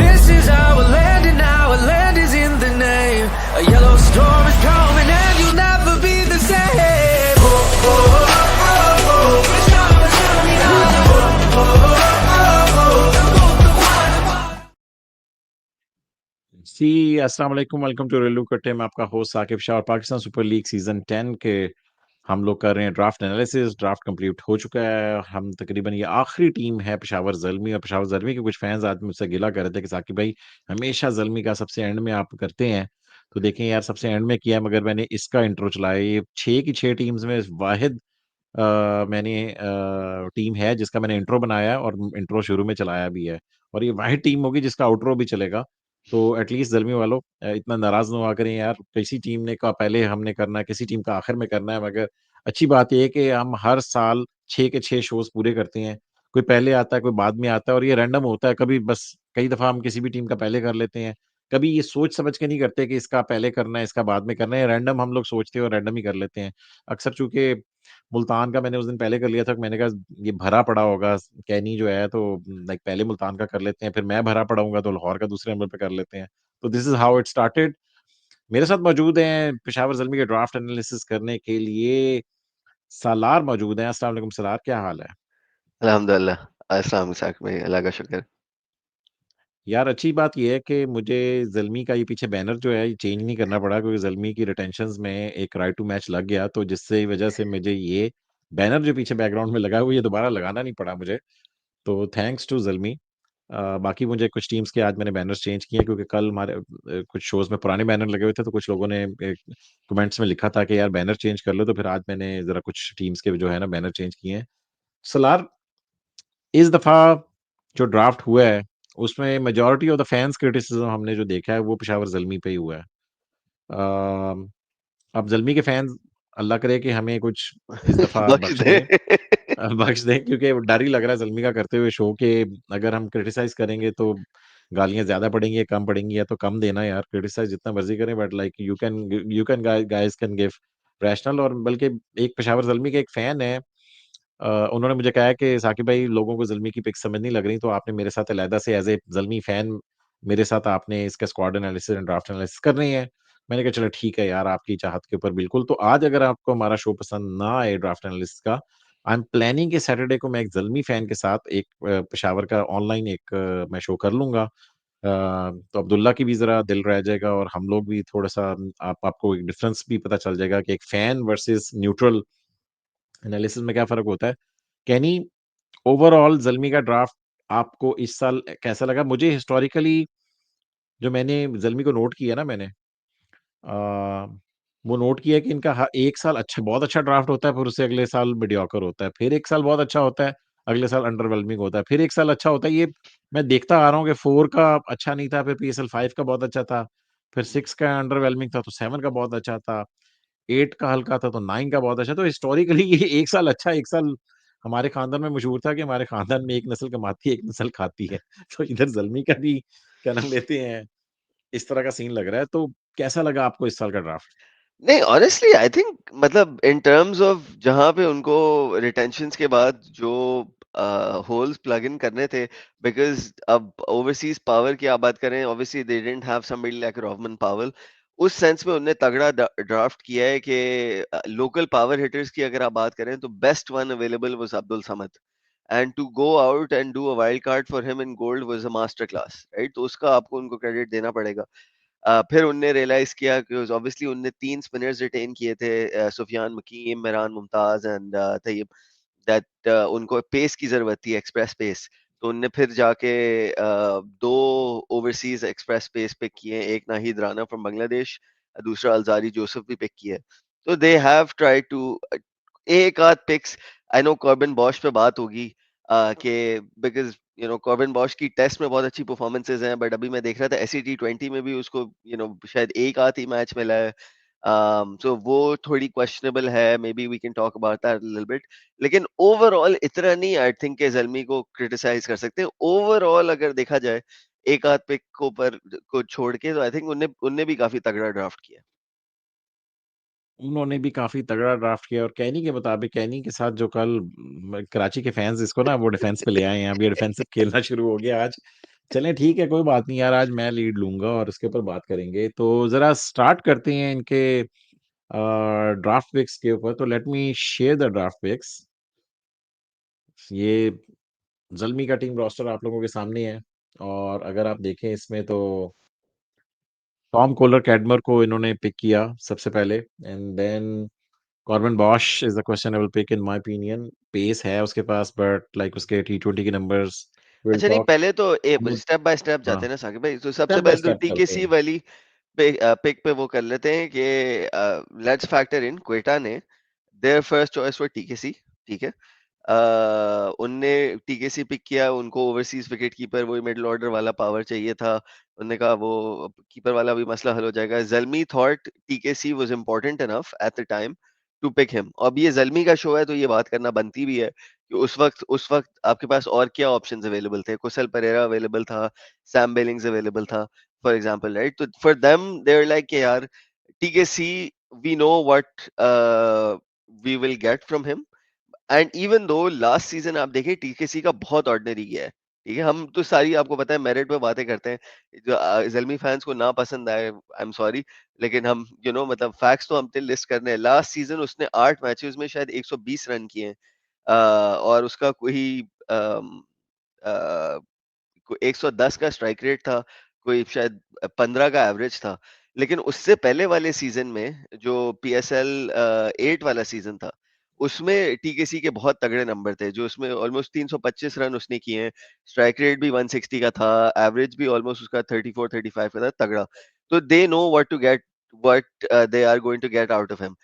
This is our land and our land is in the name. A yellow storm is coming and you'll never be the same. Oh, oh, oh, oh, oh. जी अस्सलाम वालेकुम, welcome to रेलू कट्टे में आपका host Saqib Shah और Pakistan super league season 10 के हम लोग कर रहे हैं ड्राफ्ट एनालिसिस। ड्राफ्ट कंप्लीट हो चुका है। हम तकरीबन ये आखिरी टीम है पेशावर ज़ल्मी, और पेशावर ज़ल्मी के कुछ फैंस आज मुझसे गिला कर रहे थे कि साकिब भाई हमेशा ज़ल्मी का सबसे एंड में आप करते हैं। तो देखें यार, सबसे एंड में किया है मगर मैंने इसका इंट्रो चलाया। ये 6 की 6 टीम्स में वाहिद मैंने टीम है जिसका मैंने इंट्रो बनाया है और इंट्रो शुरू में चलाया भी है, और ये वाहिद टीम होगी जिसका आउट्रो भी चलेगा। तो एटलीस्ट ज़ल्मी वालों इतना नाराज़ ना हुआ करें यार, किसी टीम ने का पहले हमने करना है, किसी टीम का आखिर में करना है। मगर अच्छी बात ये है कि हम हर साल 6 के 6 शोज़ पूरे करते हैं। कोई पहले आता है, कोई बाद में आता है, और ये रैंडम होता है। कभी बस कई दफ़ा हम किसी भी टीम का पहले कर लेते हैं। कभी ये सोच समझ के नहीं करते कि इसका पहले करना है, इसका बाद में करना है। रैंडम हम लोग सोचते हैं और रैंडम ही कर लेते हैं। अक्सर चूँकि मुल्तान का मैंने उस दिन पहले कर लिया था, मैंने कहा ये भरा पड़ा होगा, कैनी जो है, तो लाइक पहले मुल्तान का कर लेते हैं, फिर मैं भरा पड़ा हूँगा तो लाहौर का दूसरे नंबर पे कर लेते हैं। तो this is how it started. मेरे साथ मौजूद हैं पेशावर ज़ल्मी के ड्राफ्ट एनालिसिस करने के लिए सालार मौजूद हैं। अस्सलाम वालेकुम सलार, क्या हाल है? अल्हम्दुलिल्लाह। अस्सलाम इसाक भाई, अल्लाह का शुक्र। यार अच्छी बात ये है कि मुझे ज़ल्मी का ये पीछे बैनर जो है ये चेंज नहीं करना पड़ा, क्योंकि ज़ल्मी की रिटेंशंस में एक राइट टू मैच लग गया, तो जिससे वजह से मुझे ये बैनर जो पीछे बैकग्राउंड में लगा है वो ये दोबारा लगाना नहीं पड़ा मुझे। तो थैंक्स टू ज़ल्मी। बाकी मुझे कुछ टीम्स के आज मैंने बैनर्स चेंज किए, क्योंकि कल हमारे कुछ शोज़ में पुराने बैनर लगे हुए थे, तो कुछ लोगों ने कमेंट्स में लिखा था कि यार बैनर चेंज कर लो, तो फिर आज मैंने ज़रा कुछ टीम्स के जो है ना बैनर चेंज किए हैं। सलार, इस दफ़ा जो ड्राफ्ट हुआ है, उसमें majority of the fans criticism हमने जो देखा है, वो पेशावर ज़ल्मी पे ही हुआ है। अ, अब ज़ल्मी के फैन्स अल्लाह करे कि हमें कुछ इस दफ़ा बख्श बख्श दे। दें। बख्श दें, क्योंकि डर ही लग रहा है ज़ल्मी का करते हुए शो के अगर हम क्रिटिसाइज़ करेंगे तो गालियाँ ज़्यादा पड़ेंगी या कम पड़ेंगी, या तो कम देना यार, क्रिटिसाइज़ जितना मर्ज़ी करें, but like you can guys can give rational. और बल्कि एक पेशावर ज़ल्मी के एक फैन है, उन्होंने मुझे कहा है कि साकिब भाई लोगों को ज़ल्मी की पिक्स समझ नहीं लग रही, तो आपने मेरे साथ अलहदा से एज़ ए ज़ल्मी फैन मेरे साथ आपने इसका squad analysis and draft analysis करनी है। मैंने कहा चलो ठीक है यार, आपकी चाहत के ऊपर बिल्कुल। तो आज अगर आपको हमारा शो पसंद ना आए ड्राफ्ट एनालिसिस का, आई एम प्लानिंग कि सैटरडे को मैं एक ज़ल्मी फैन के साथ एक पेशावर का ऑनलाइन एक मैं शो कर लूँगा। तो अब्दुल्ला की भी ज़रा दिल रह जाएगा और हम लोग भी थोड़ा-सा आपको एक डिफरेंस भी पता चल जाएगा कि एक फैन वर्सेस न्यूट्रल एनालिसिस में क्या फ़र्क होता है। कैनी, ओवरऑल ज़ल्मी का ड्राफ्ट आपको इस साल कैसा लगा? मुझे हिस्टोरिकली जो मैंने ज़ल्मी को नोट किया ना मैंने, अ, वो नोट किया कि इनका एक साल अच्छा बहुत अच्छा ड्राफ्ट होता है, फिर उससे अगले साल मीडियोकर होता है। फिर एक साल बहुत अच्छा होता है, अगले साल अंडरवेलमिंग होता है। फिर एक साल अच्छा होता है। ये मैं देखता आ रहा हूँ कि 4 का अच्छा नहीं था, फिर पीएसएल 5 का बहुत अच्छा था, फिर 6 का अंडरवेलमिंग था, तो 7 का बहुत अच्छा था, 8 का हल्का था, तो 9 का बहुत अच्छा। तो हिस्टोरिकली ये एक साल अच्छा, एक साल हमारे खानदान में मशहूर था कि हमारे खानदान में एक नस्ल कमाती है, एक नस्ल खाती है। तो इधर ज़ल्मी का भी क्या नाम लेते हैं, इस तरह का सीन लग रहा है। तो कैसा लगा आपको इस साल का ड्राफ्ट? नहीं, ऑनेस्टली आई थिंक मतलब इन टर्म्स ऑफ जहाँ पे उनको रिटेंशंस के बाद जो होल्स प्लग इन करने थे, बिकॉज़ अब ओवरसीज़ पावर की आप बात करें, obviously they didn't have somebody like Rovman Powell. उस सेंस में उन्होंने तगड़ा ड्राफ्ट किया है कि लोकल पावर हिटर्स की अगर आप बात करें तो best one available was Abdul Samad. And to go out and do a wild card for him in gold was a master class, right? तो उसका आपको उनको क्रेडिट देना पड़ेगा। फिर उनने रियलाइज़ किया कि ऑब्वियसली उनने 3 स्पिनर्स रिटेन किए थे, सुफियान मुकीम, मेहरान मुमताज़ एंड तैयब, दैट उनको पेस की ज़रूरत थी, एक्सप्रेस पेस। तो उनने फिर जाके 2 ओवरसीज़ एक्सप्रेस पेस पिक किए, एक नाहीद राना फ्रॉम बांग्लादेश, दूसरा अल्ज़ारी जोसेफ भी पिक किया है। तो दे हैव ट्राइड टू एक आध पिक्स, आई नो कॉर्बिन बॉश पे बात होगी कि बिकॉज़ कॉर्बिन बॉश की टेस्ट में बहुत अच्छी परफॉर्मेंसेस हैं, बट अभी मैं देख रहा था एससी टी20 में भी उसको शायद एक आध ही मैच मिला है। सो वो थोड़ी क्वेश्चनेबल है, may be we can talk about that little bit. लेकिन ओवरऑल इतना नहीं आई थिंक के ज़ल्मी को क्रिटिसाइज कर सकते हैं। ओवरऑल अगर देखा जाए एक आध पिक को छोड़ के, तो आई थिंक उनने उनने भी काफी तगड़ा ड्राफ्ट किया। उन्होंने भी काफ़ी तगड़ा ड्राफ्ट किया और कैनी के मुताबिक कैनी के साथ जो कल कराची के फैन्स इसको ना वो डिफेंस पे ले आए हैं, अब ये डिफेंसिव खेलना शुरू हो गया आज। चलें ठीक है, कोई बात नहीं यार, आज मैं लीड लूँगा और उसके ऊपर बात करेंगे। तो ज़रा स्टार्ट करते हैं इनके ड्राफ्ट पिक्स के ऊपर, तो let me share the draft picks. ये ज़ल्मी का टीम रोस्टर आप लोगों के सामने है और अगर आप देखें इसमें तो टॉम कोलर कैडमर को इन्होंने पिक किया सबसे पहले and then Corbin Bosch is the questionable pick in my opinion. Pace है उसके पास बट लाइक उसके टी20 के नंबर्स विल अच्छा नहीं, टॉक। पहले तो हम स्टेप बाय स्टेप हाँ, जाते हैं ना साकिब भाई। तो सबसे स्टेप बाय पहले तो स्टेप चलते टीकेसी हैं। वाली पिक पे वो कर लेते हैं कि लेट्स फैक्टर इन क्वेटा ने देयर फर्स्ट चॉइस फॉर टीकेसी। ठीक है, उनने टीकेसी पिक किया, उनको ओवरसीज विकेट कीपर वही मिडिल ऑर्डर वाला पावर चाहिए था। उन्होंने कहा वो कीपर वाला भी मसला हल हो जाएगा। Zalmi thought TKC was important enough at the time to pick him. अब ये जल्मी का शो है तो ये बात करना बनती भी है कि उस वक्त आपके पास और क्या ऑप्शंस अवेलेबल थे। कुशल परेरा अवेलेबल था, सैम बेलिंग्स अवेलेबल था फॉर एग्जांपल, राइट? तो for them they are like यार TKC, we know what we will get from him. And even though last season आप देखें टीकेसी का बहुत ऑर्डिनरी गया है। ठीक है, हम तो सारी आपको पता है मेरिट पे बातें करते हैं। जो जल्मी फैंस को ना पसंद आए, आई एम सॉरी, लेकिन हम मतलब फैक्ट्स तो हम लिस्ट करने हैं। लास्ट सीजन उसने 8 मैचेस में शायद 120 रन किए हैं। और उसका कोई अम, अ, 110 का स्ट्राइक रेट था, कोई शायद 15 का एवरेज था। लेकिन उससे पहले वाले सीजन में जो पीएसएल 8 वाला सीजन था, उसमें टीकेसी के बहुत तगड़े नंबर थे, जो उसमें ऑलमोस्ट 325 रन उसने किए हैं। स्ट्राइक रेट भी 160 का था, एवरेज भी ऑलमोस्ट उसका 34-35 का था, तगड़ा। तो they know what they are going to get out of him.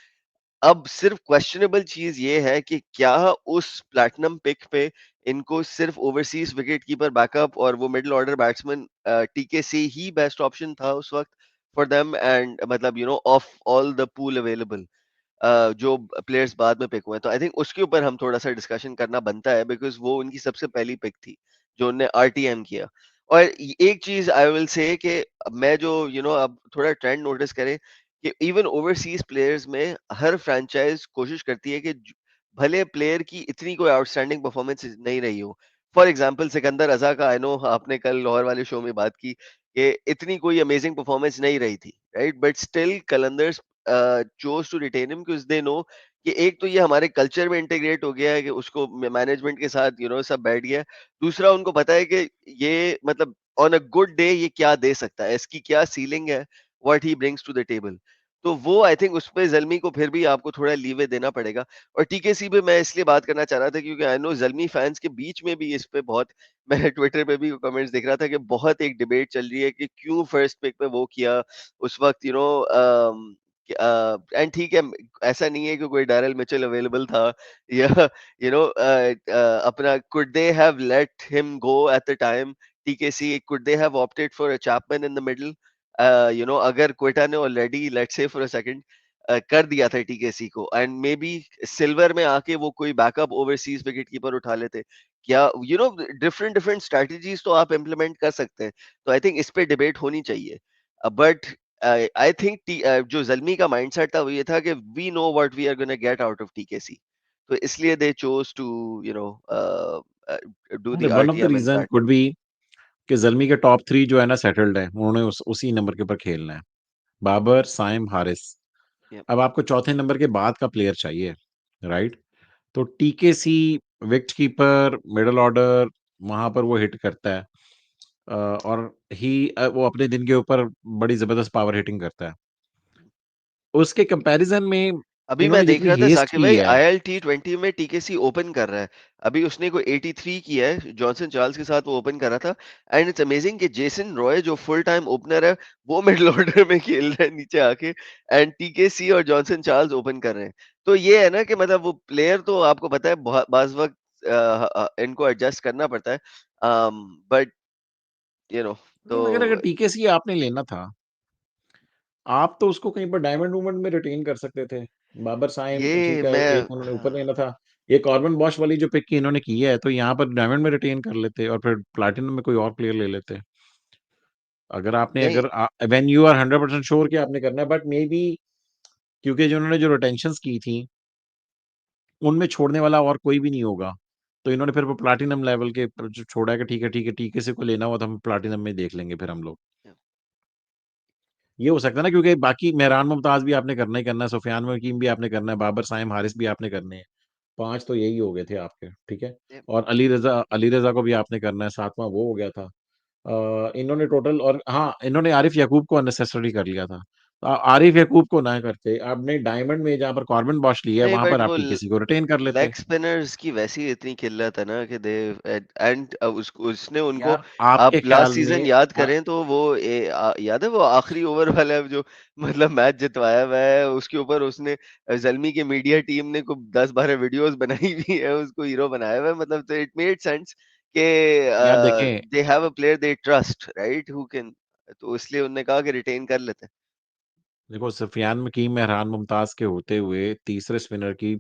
अब सिर्फ क्वेश्चनेबल चीज ये है कि क्या उस प्लैटिनम पिक पे इनको सिर्फ ओवरसीज विकेट कीपर बैकअप और वो मिडिल ऑर्डर बैट्समैन टीकेसी ही बेस्ट ऑप्शन था उस वक्त फॉर देम, एंड मतलब of all the pool available जो प्लेयर्स बाद में पिक हुए हैं। तो आई थिंक उसके ऊपर हम थोड़ा सा डिस्कशन करना बनता है, बिकॉज वो उनकी सबसे पहली पिक थी जो उनने आरटीएम किया। और एक चीज आई विल से कि मैं जो अब थोड़ा ट्रेंड नोटिस करें कि इवन ओवरसीज प्लेयर्स में हर फ्रेंचाइज कोशिश करती है कि भले प्लेयर की इतनी कोई आउटस्टैंडिंग परफॉर्मेंस नहीं रही हो। फॉर एग्जांपल सिकंदर रजा का, आई नो आपने कल लाहौर वाले शो में बात की कि इतनी कोई अमेजिंग परफॉर्मेंस नहीं रही थी, right? But still Qalandars chose to retain him because they know कि एक तो ये हमारे कल्चर में इंटीग्रेट हो गया है कि उसको मैनेजमेंट के साथ सब बैठ गया है। दूसरा उनको पता है कि ये मतलब ऑन अ गुड डे ये क्या दे सकता है, इसकी क्या सीलिंग है, what he brings to the table. तो वो आई थिंक उसपे ज़ल्मी को फिर भी आपको थोड़ा लीवे देना पड़ेगा। और टीकेसी पे मैं इसलिए बात करना चाह रहा था क्योंकि आई नो ज़ल्मी फैंस के बीच में भी इस पे बहुत मैं ट्विटर पे भी कमेंट्स देख रहा था कि बहुत एक डिबेट चल रही है कि क्यों फर्स्ट पिक पे वो किया उस वक्त, एंड ठीक है, ऐसा नहीं है कि कोई डैरेल मिचेल अवेलेबल था या अपना could they have let him go at the time. TKC could they have opted for a Chapman in the middle. अगर क्वेटा ने already let's say for a second कर दिया था टीकेसी को, एंड मे बी सिल्वर में आके वो कोई बैकअप ओवरसीज विकेट कीपर उठा लेते, क्या डिफरेंट डिफरेंट स्ट्रेटजीज तो आप इम्प्लीमेंट कर सकते हैं। तो आई थिंक इस पे डिबेट होनी चाहिए। बट आई थिंक जो ज़ल्मी का माइंडसेट था वो ये था कि we know what we are gonna get out of TKC. तो इसलिए they chose to do the one of the RTM in reason that could way. बी कि ज़ल्मी के टॉप 3 जो है ना सेटल्ड हैं, उन्होंने उसी नंबर के ऊपर खेलना है। बाबर, साइम, हारिस। अब आपको चौथे नंबर के बाद का प्लेयर चाहिए, राइट? तो टीकेसी विकेट कीपर, मिडल ऑर्डर वहाँ पर वो हिट करता है। और वो अपने दिन के ऊपर बड़ी ज़बरदस्त पावर हिटिंग करता है। उसके कंपैरिज़न में अभी मैं इन्होंने देख जितनी रहा था हेस्ट साकिब की भाई, है। ILT20 में टीकेसी ओपन कर रहा है। अभी उसने कोई 83 किया है, जॉनसन चार्ल्स के साथ वो ओपन कर रहा था। एंड इट्स अमेजिंग कि जेसन रॉय जो फुल टाइम ओपनर है, वो मिडिल ऑर्डर में खेल रहा है नीचे आके, एंड टीकेसी और जॉनसन चार्ल्स ओपन कर रहे हैं। तो ये है ना कि मतलब वो प्लेयर तो आपको पता है बहुत बाज वक्त इनको एडजस्ट करना पड़ता है। बट यू नो तो मगर अगर टीकेसी आपने लेना था, आप तो उसको कहीं पर डायमंड-वूमंड में रिटेन कर सकते थे। बाबर साइम ये ठीक है, मैं एक उन्होंने ऊपर लेना था। ये कॉर्बिन बॉश वाली जो पिक की इन्होंने की है, तो यहाँ पर डायमंड में रिटेन कर लेते और फिर प्लैटिनम में कोई और प्लेयर ले लेते। अगर नहीं व्हेन यू आर 100% श्योर कि आपने करना है, बट मे बी क्योंकि जिन्होंने जो रिटेंशंस की थी, उनमें छोड़ने वाला और कोई भी नहीं होगा। तो इन्होंने फिर वो प्लैटिनम लेवल के जो छोड़ा है कि ठीक है, टीके को लेना हुआ तो हम प्लैटिनम में देख लेंगे फिर हम लोग। ये हो सकता है ना, क्योंकि बाकी मेहरान मुमताज़ भी आपने करना ही करना है, सुफ़ियान हकीम भी आपने करना है, बाबर साइम हारिस भी आपने करने हैं। 5 तो यही हो गए थे आपके, ठीक है? और अली रज़ा को भी आपने करना है, 7वां वो हो गया था। इन्होंने टोटल और हाँ, इन्होंने आरिफ याकूब को अननेसेसरी कर लिया था। आरिफ याकूब को ना करते, आपने डायमंड में जहाँ पर कॉर्बन बॉश लिया है, नहीं, वहाँ पर बट आप वो टीकेसी को रिटेन कर लेते। लेग स्पिनर्स की वैसी इतनी किल्लत है ना कि दे एंड उसने उनको, यार, आपके आप लास्ट ख़्याल सीजन में याद करें तो वो याद है वो आखिरी ओवर वाला जो मतलब मैच जितवाया हुआ है, उसके ऊपर उसने जल्मी की मीडिया टीम ने को 10-12 वीडियोस बनाई हुई है, उसको हीरो बनाया हुआ है, मतलब तो इट मेड सेंस कि यार देखें, they have a player they trust, right, who can, तो इसलिए उन्होंने कहा कि रिटेन कर लेते हैं। देखो सुफ़ियान हकीम, मेहरान मुमताज़ के होते हुए तीसरे स्पिनर की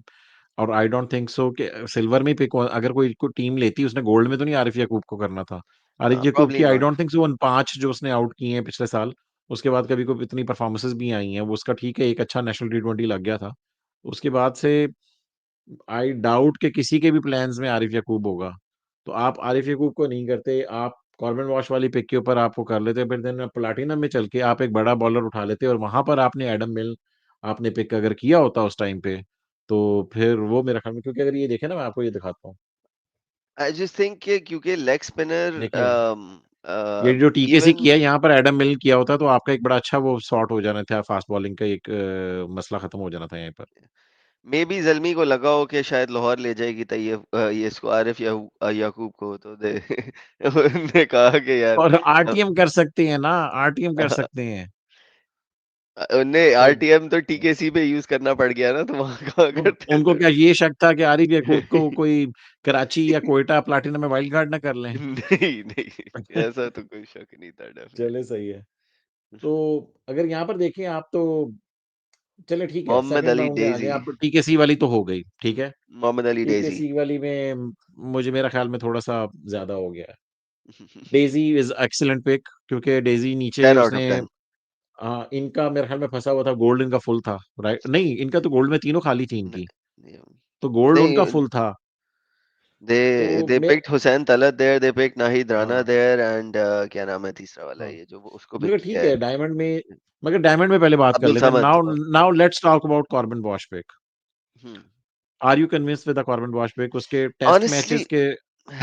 और आई डोंट थिंक सो कि सिल्वर में पिक अगर कोई टीम लेती, उसने गोल्ड में तो नहीं आरिफ याकूब को करना था। आरिफ याकूब प्रॉब्ली की आई नॉट। डोंट थिंक सो उन 5 जो उसने आउट किए हैं पिछले साल, उसके बाद कभी कोई इतनी परफॉर्मेंसेज़ भी आई हैं। वो उसका ठीक है, एक अच्छा नेशनल टी20 लग गया था। उसके बाद से आई डाउट कि किसी के भी प्लान्स में आरिफ याकूब होगा। तो आप आरिफ याकूब को नहीं करते, आप कॉर्बन वॉश वाली पिक के ऊपर आप वो कर लेते, फिर देन प्लैटिनम में चल के आप एक बड़ा बॉलर उठा लेते और वहाँ पर आपने एडम मिल आपने पिक अगर किया होता उस टाइम पे, तो फिर वो मेरे ख्याल में, क्योंकि अगर ये देखें ना, मैं आपको ये दिखाता हूँ। आई जस्ट थिंक कि क्योंकि लेग स्पिनर देखिए, ये जो टीकेसी इवन किया है, यहाँ पर एडम मिल किया होता तो आपका एक बड़ा अच्छा वो सॉर्ट हो जाना था, फास्ट बॉलिंग का एक मसला खत्म हो जाना था यहीं पर। मे बी ज़ल्मी को लगा हो कि शायद लाहौर ले जाएगी तैयब ये इसको आरिफ याकूब को, तो दे उन्होंने कहा कि यार और अ, आरटीएम कर सकते हैं ना, आरटीएम कर सकते हैं। उन्हें तो आरटीएम तो टीकेसी पे यूज़ करना पड़ गया ना, तो वहाँ कहाँ करते उनको थे। क्या ये शक था कि आरिफ याकूब को कोई कराची या कोयटा प्लैटिनम में वाइल्ड कार्ड ना कर लें? नहीं, नहीं, ऐसा तो कोई शक नहीं था चलिए डेफिनेटली। सही है। तो अगर यहाँ पर देखें आप तो चलिए ठीक है, मोहम्मद सेकंड अली राउंड में आ गए डेज़ी, आप, टीकेसी वाली तो हो गई, ठीक है? मोहम्मद अली डेज़ी। टीकेसी वाली में मुझे मेरा ख़्याल में थोड़ा-सा ज़्यादा हो गया है। डेज़ी इज़ एक्सीलेंट पिक, क्योंकि डेज़ी नीचे 10 आउट उसने ऑफ 10। इनका मेरे ख़्याल में फँसा हुआ था, गोल्ड इनका फुल था, राइट? नहीं, इनका तो गोल्ड में तीनों खाली थी न इनकी, नहीं, तो गोल्ड उनका नहीं, फुल था। तो they मैं picked Hussain Talat there, they picked Nahid Rana हाँ, there and क्या नाम है तीसरा वाला, हाँ। ये जो वो उसको पिक मगर किया ठीक है, है, डायमंड में पहले बात कर अब्दुल लेते हैं। Samad. Now let's talk about Corbin Bosch pick. Hmm. Are you convinced with the Corbin Bosch pick? उसके टेस्ट ऑनेस्टली मैचेस के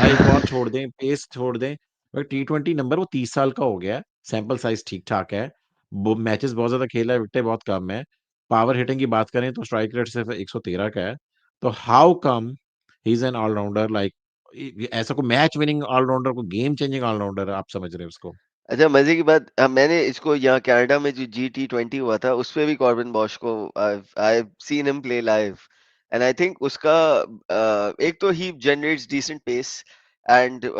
एक और छोड़ दें, पेस छोड़ दें, मगर टी20 नंबर वो 30 साल का हो गया है, सैंपल साइज़ ठीक-ठाक है, वो मैचेस बहुत ज़्यादा खेला है, विकेटें बहुत कम है। पावर हिटिंग की बात करें तो स्ट्राइक रेट सिर्फ 113 का है। तो how come he is an all-rounder like ऐसा कोई मैच विनिंग ऑल-राउंडर, कोई गेम चेंजिंग ऑल-राउंडर आप समझ रहे हैं उसको? अच्छा, मजे की बात, मैंने इसको यहाँ कनाडा में जो G20 हुआ था उसपे भी कॉर्बिन बॉश को I seen him play live and I think उसका एक तो ही generates decent pace and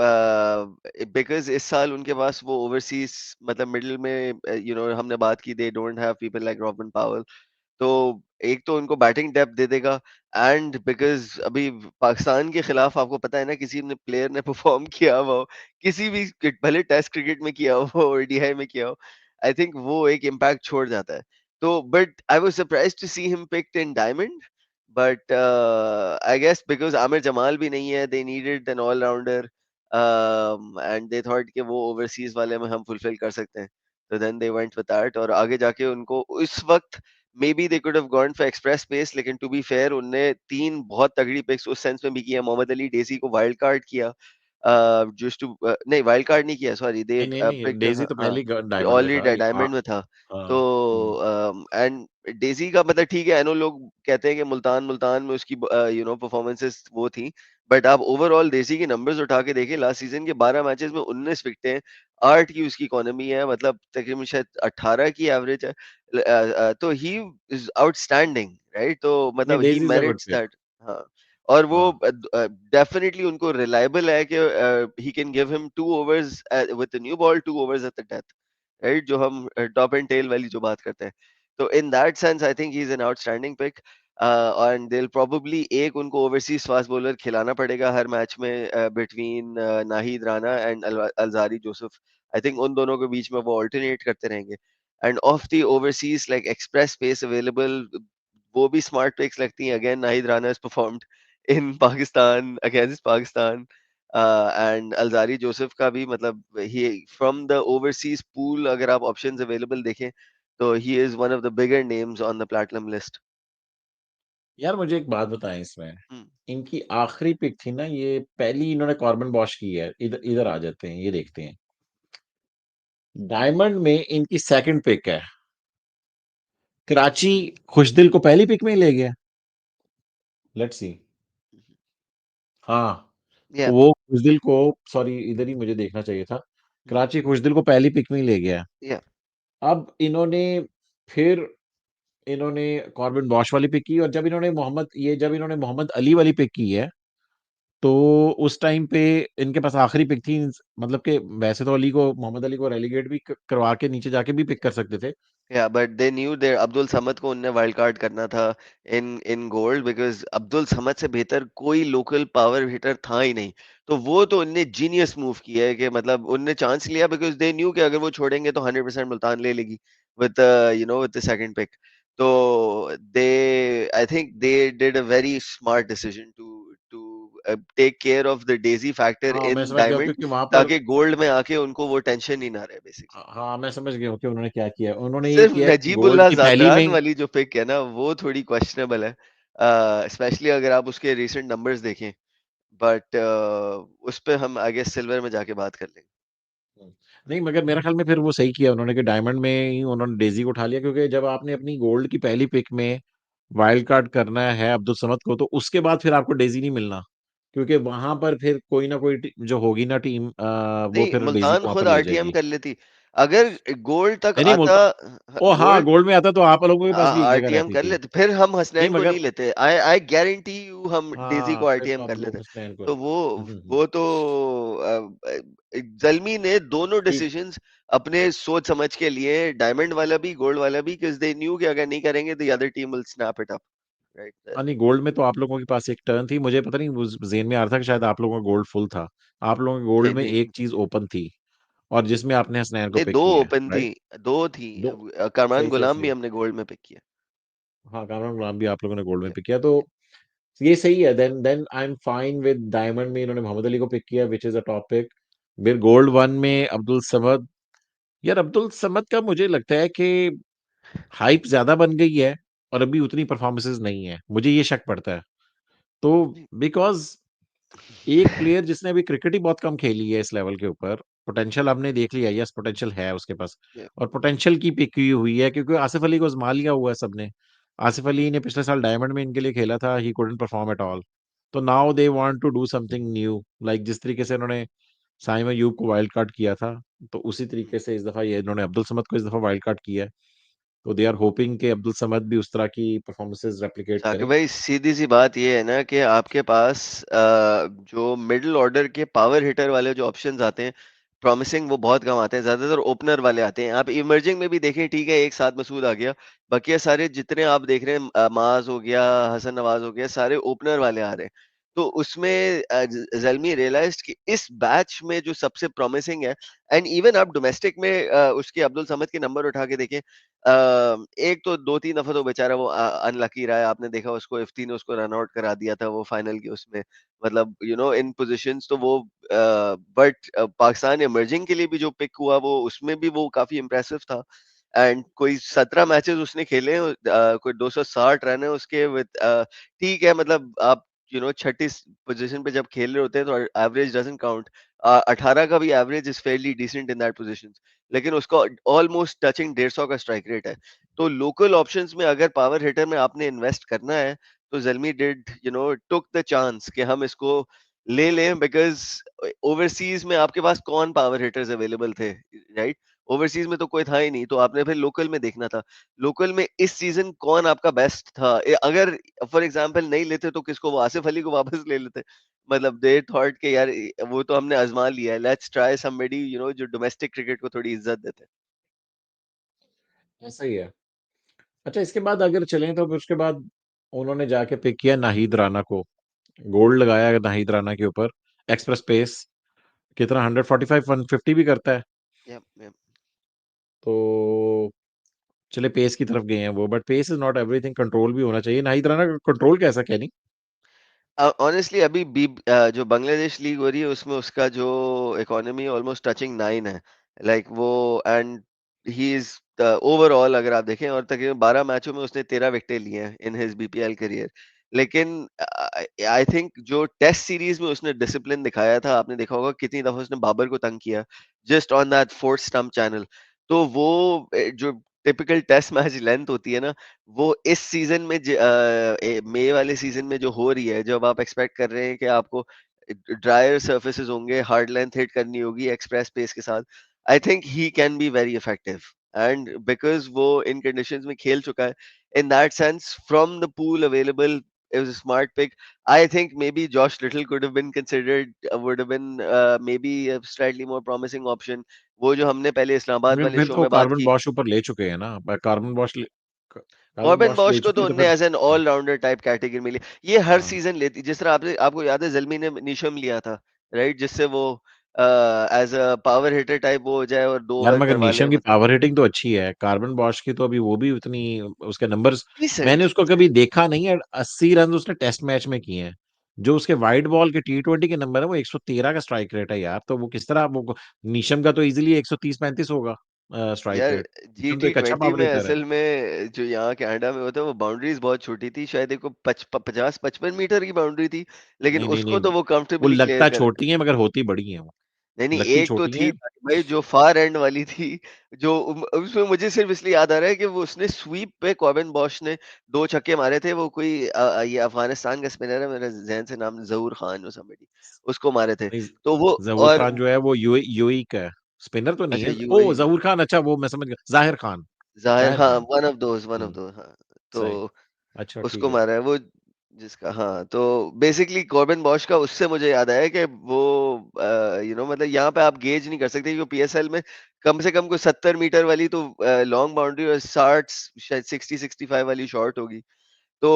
because इस साल उनके पास वो ओवरसीज मतलब मिडिल में हमने बात की, they don't have people like robin पावल, तो एक तो उनको बैटिंग डेप्थ दे देगा एंड बिकॉज अभी पाकिस्तान के खिलाफ आपको पता है ना, किसी ने प्लेयर ने परफॉर्म किया हुआ हो, किसी भी भले टेस्ट क्रिकेट में किया हो ओडीआई में किया हो, आई थिंक वो एक इम्पैक्ट छोड़ जाता है। तो but I was surprised to see him picked in diamond, but I guess because Aamir Jamal भी नहीं है, they needed an all rounder and they thought कि वो ओवरसीज वाले में हम फुलफिल कर सकते हैं, तो then they went with that और आगे जाके उनको उस वक्त may be they could have gone for express pace, लेकिन टू बी फेयर उनने 3 बहुत तगड़ी पिक्स उस सेंस में भी किया। मोहम्मद अली डेज़ी को वाइल्ड कार्ड किया, जस्ट टू नहीं वाइल्ड कार्ड नहीं किया, सॉरी, दे नहीं, नहीं, नहीं, पिक्ड, डेज़ी तो हाँ, पहले ही ग डायमंड में था। ऑलरेडी डायमंड में था। तो हाँ, हुँ। एंड डेज़ी का मतलब ठीक है, आई नो लोग कहते हैं कि मुल्तान में उसकी परफॉर्मेंसेस वो थी, बट आप ओवरऑल डेज़ी के नंबर्स उठा के देखें, लास्ट सीजन के 12 मैचेस में 19 विकेटें, 8 की उसकी इकोनॉमी है, मतलब तकरीबन शायद 18 की एवरेज है। तो ही इज आउटस्टैंडिंग, राइट, तो नहीं, मतलब he Daisy is a good merits pick. हाँ, और वो हाँ, डेफिनेटली उनको रिलायबल है कि he can give him 2 overs with the new ball, 2 overs at the death, right, जो हम टॉप एंड टेल वाली जो बात करते हैं, तो in that sense I think he is an outstanding pick and they will probably एक उनको ओवरसीज फास्ट बॉलर खिलाना पड़ेगा हर मैच में between Naheed Rana and Alzarri Joseph, I think उन दोनों के बीच में वो ऑल्टरनेट करते रहेंगे। And of the overseas like express space available, वो भी स्मार्ट पिक्स लगती हैं. Again Naheed Rana has performed in Pakistan against Pakistan. And Alzarri Joseph का भी मतलब ही फ्रॉम द ओवरसीज पूल अगर आप ऑप्शंस अवेलेबल देखें तो he is one of the bigger names on the platinum list. यार मुझे एक बात बताएं इसमें, हम्म. इनकी आखिरी पिक थी ना, ये पहली इन्होंने कॉर्बन बॉश की है, इधर इधर आ जाते हैं, ये देखते हैं. डायमंड में इनकी सेकंड पिक है. कराची खुशदिल को पहली पिक में ही ले गया. Let's see. हाँ, या वो खुशदिल को, सॉरी इधर ही मुझे देखना चाहिए था. कराची खुशदिल को पहली पिक में ही ले गया. या अब फिर इन्होंने कॉर्बिन बॉश वाली पिक की, और जब इन्होंने मोहम्मद अली वाली पिक की है, तो उस टाइम पे इनके पास आखिरी पिक थी. मतलब कि वैसे तो मोहम्मद अली को रेलीगेट भी करवा के नीचे जाके भी पिक कर सकते थे. या but they knew they Abdul Samad को उनने वाइल्ड कार्ड करना था in in gold, because Abdul Samad से बेहतर कोई लोकल पावर हिटर था ही नहीं. तो वो तो उनने जीनियस मूव किया है कि मतलब उनने चांस लिया बिकॉज दे न्यू कि अगर वो छोड़ेंगे तो 100% मुल्तान ले लेगी with with the second pick. तो they I think they did a very smart decision to to take care of the Daisy factor हाँ, मैं इन समझ गया हूँ, डायमंड, क्योंकि वहां पर, ताकि गोल्ड में आके उनको वो टेंशन ही ना रहे बेसिकली. हाँ मैं समझ गया हूँ कि उन्होंने क्या किया. उन्होंने ये सिर्फ किया कि गोल्ड नजीबुल्लाह की पहली ज़ादरान में, वाली जो पिक है ना वो थोड़ी क्वेश्चनेबल है, स्पेशली अगर आप उसके रीसेंट नंबर्स देखें. बट उस पे हम आगे सिल्वर में जाके बात कर लेंगे. नहीं मगर मेरा ख्याल में फिर वो सही किया उन्होंने कि डायमंड में ही उन्होंने डेजी को उठा लिया, क्योंकि जब आपने अपनी गोल्ड की पहली पिक में वाइल्ड कार्ड करना है अब्दुल समद को, तो उसके बाद फिर आपको डेजी नहीं मिलना, क्योंकि वहां पर फिर कोई ना कोई जो होगी ना टीम, वो नहीं, फिर डेजी मुल्तान को वहां पर खुद ले आरटीएम जाएगी. कर लेती अगर गोल्ड तक नहीं नहीं आता. बोलता. ओ हाँ, गोल्ड गोल्ड में आता तो आप लोगों के पास भी एक जगह आरटीएम रहती कर थी. लेते, फिर हम नहीं हसनैन को मगर, नहीं लेते. आई आई गारंटी यू हम डेजी को हाँ फिर तो आरटीएम आप कर लोग लेते. हंसते को. तो वो तो जल्मी ने दोनों एक, डिसीजंस अपने सोच समझ के लिए, डायमंड वाला भी गोल्ड वाला भी, बिकॉज़ दे न्यू कि अगर नहीं करेंगे the other team will snap it up right. हाँ नहीं, गोल्ड में तो आप लोगों के पास एक टर्न थी, मुझे पता नहीं उस जेन में आ रहा था कि शायद आप लोगों का गोल्ड फुल था. आप लोगों के गोल्ड नहीं में नहीं एक चीज ओपन थी, और जिसमें आपने हसनैन को नहीं, पिक दो किया है, ओपन थी. राइट. दो थी. दो. कमरान सही सही गुलाम भी सही. हमने गोल्ड में पिक किया. हाँ, कामरान गुलाम भी आप लोगों ने गोल्ड में Yeah, पिक किया, तो yeah, ये सही है. Then I am fine with diamond में इन्होंने मोहम्मद अली को पिक किया, which is a top pick. फिर गोल्ड वन में अब्दुल समद. यार अब्दुल समद का मुझे लगता है कि हाइप ज्यादा बन गई है, और अभी उतनी परफॉर्मेंसेज नहीं है, मुझे ये शक पड़ता है. तो बिकॉज एक प्लेयर जिसने अभी क्रिकेट ही बहुत कम खेली है इस लेवल के ऊपर, पोटेंशियल हमने देख लिया, यस पोटेंशियल है उसके पास, yeah. और पोटेंशियल की पिक की हुई है, क्योंकि आसिफ अली को आजमा लिया हुआ है सबने. आसिफ अली ने पिछले साल डायमंड में इनके लिए खेला था, he couldn't perform at all. तो now they want to do something new, like जिस तरीके से उन्होंने साइम अयूब को वाइल्ड कार्ड किया था, तो उसी तरीके से इस दफा ये इन्होंने अब्दुल समद को इस दफा वाइल्ड कार्ड किया है. तो दे आर होपिंग कि अब्दुल समद भी उस तरह की परफॉर्मेंसेज रेप्लिकेट साकिब करें. भाई सीधी सी बात ये है ना कि आपके पास जो मिडिल ऑर्डर के पावर हिटर वाले जो ऑप्शंस आते हैं प्रॉमिसिंग, वो बहुत कम आते हैं. ज्यादातर ओपनर वाले आते हैं. आप इमर्जिंग में भी देखें, ठीक है एक साथ मसूद आ गया, बाकी सारे जितने आप देख रहे हैं, माज हो गया, हसन नवाज हो गया, सारे ओपनर वाले आ रहे हैं. तो उसमें जलमी रियलाइज्ड कि इस बैच में जो सबसे प्रॉमिसिंग है, एंड इवन आप डोमेस्टिक में उसके अब्दुल समद के नंबर उठा के देखें, एक तो 2-3 दफ़ा तो बेचारा वो अनलकी रहा है. आपने देखा उसको इफ्ती ने उसको रन आउट करा दिया था वो फाइनल के उसमें. मतलब इन पोज़ीशंस तो वो बट पाकिस्तान इमर्जिंग के लिए भी जो पिक हुआ वो उसमें भी वो काफ़ी इम्प्रेसिव था. एंड कोई 17 मैचेस उसने खेले हैं, कोई 260 रन है उसके विद ठीक है मतलब आप छठी पोज़ीशन पे जब खेल रहे होते हैं तो एवरेज डज़न्ट काउंट. 18 का भी average is fairly decent in that position. लेकिन उसका ऑलमोस्ट टचिंग 150 का स्ट्राइक रेट है. तो लोकल ऑप्शंस में अगर पावर हिटर में आपने इन्वेस्ट करना है, तो Zalmi did took the chance कि हम इसको ले लें, बिकॉज़ ओवरसीज में आपके पास कौन पावर हिटर्स अवेलेबल थे, राइट? ओवरसीज में तो कोई था ही नहीं, तो आपने फिर लोकल में देखना था. लोकल में इस सीजन कौन आपका बेस्ट था? अगर फॉर एग्जांपल नहीं लेते तो किसको, वो आसिफ अली को वापस ले लेते. मतलब दे थॉट कि यार वो तो हमने आजमा लिया है, लेट्स ट्राई समबडी जो डोमेस्टिक क्रिकेट को थोड़ी इज्जत देते हैं. ऐसा ही है. अच्छा, इसके बाद अगर चलें तो फिर उसके बाद उन्होंने जाके पिक किया नाहिद राना को. गोल्ड लगाया नाहिद राना के ऊपर. एक्सप्रेस पेस कितना, 145 150 भी करता है. Yep, yep. तो चले पेस की तरफ गए हैं वो, but pace is not everything, control भी होना चाहिए। नाहिद राना का कंट्रोल कैसा कैनी? ऑनेस्टली अभी जो बांग्लादेश लीग हो रही है उसमें उसका जो इकोनॉमी ऑलमोस्ट टचिंग 9 है। लाइक वो एंड ही इज ओवरऑल अगर आप देखें और तकरीबन 12 मैचों में उसने 13 विकेटें ली हैं इन हिज बीपीएल करियर। लेकिन आई थिंक जो टेस्ट सीरीज में उसने डिसिप्लिन दिखाया था, आपने देखा होगा कितनी दफा उसने बाबर को तंग किया just on that fourth stump channel. तो वो जो टिपिकल टेस्ट मैच लेंथ होती है ना, वो इस सीजन में मई वाले सीजन में जो हो रही है, जब आप एक्सपेक्ट कर रहे हैं कि आपको ड्रायर सर्फेसेस होंगे, हार्ड लेंथ हिट करनी होगी एक्सप्रेस पेस के साथ, आई think he can be very effective. And because वो इन कंडीशंस में खेल चुका है, इन that sense from the pool available it was a smart pick. I think maybe Josh Little could have been considered, would have been maybe a slightly more promising option. वो जो हमने पहले इस्लामाबाद फिर वाले फिर शो तो में बात कार्बन की, बॉश ऊपर ले चुके हैं ना, कार्बन कॉर्बिन बॉश बॉश ले को चुके तो हैं तो उनने फिर as an allrounder type category में लिया। ये हर हाँ। सीजन लेती, जिस तरह आपको याद है जल्मी ने नीशम लिया था, राइट, जिससे वो as a power hitter type वो हो जाए और 2 यार ओवर मगर करवा ले, नीशम की मतलब पावर हिटिंग तो अच्छी है, कार्बन बॉश की तो अभी वो भी उतनी, उसके नंबर्स मैंने डिसेंट। उसको कभी देखा नहीं है। 80 रन उसने टेस्ट मैच में किए हैं। जो उसके वाइड बॉल के T20 के नंबर है वो 113 का स्ट्राइक रेट है यार, तो वो किस तरह वो, नीशम का तो इजीली 130-35 होगा स्ट्राइक यार रेट। जी नीशम तो टी एक अच्छा ट्वेंटी पावर में हिटर है। असल में जो यहाँ कनाडा में होता है वो बाउंड्रीज बहुत छोटी थी, शायद एक 50-55 मीटर की बाउंड्री थी, लेकिन नहीं नहीं उसको नहीं, तो वो वो कंफर्टेबली क्लियर लगता कर। छोटी है मगर होती बड़ी है वो। नहीं, नहीं, लगती एक तो छोटी थी है। भाई जो फार एंड वाली थी, जो उसमें मुझे सिर्फ इसलिए याद आ रहा है कि वो उसने स्वीप पे कॉबिन बॉश ने 2 छक्के मारे थे, वो कोई ये अफगानिस्तान का स्पिनर है, मेरे ज़हन से नाम ज़हूर खान और समबडी, उसको मारे थे। नहीं, तो वो जहूर और खान जो है वो यूएई का है, स्पिनर तो नहीं अच्छा है। ओ यूएई जहूर खान, अच्छा वो मैं समझ गया, जाहिर खान। ज़ाहिर, जाहिर हाँ, Khan. One of hmm. Those, हाँ। सही। तो अच्छा ठीक उसको है। मारा है वो, जिसका, हाँ, तो बेसिकली कॉर्बिन बॉश का उससे मुझे याद आया कि वो मतलब यहाँ पे आप गेज नहीं कर सकते क्योंकि पीएसएल में कम से कम कोई 70 मीटर वाली तो लॉन्ग बाउंड्री और 60 शायद 60-65 वाली शॉट होगी। तो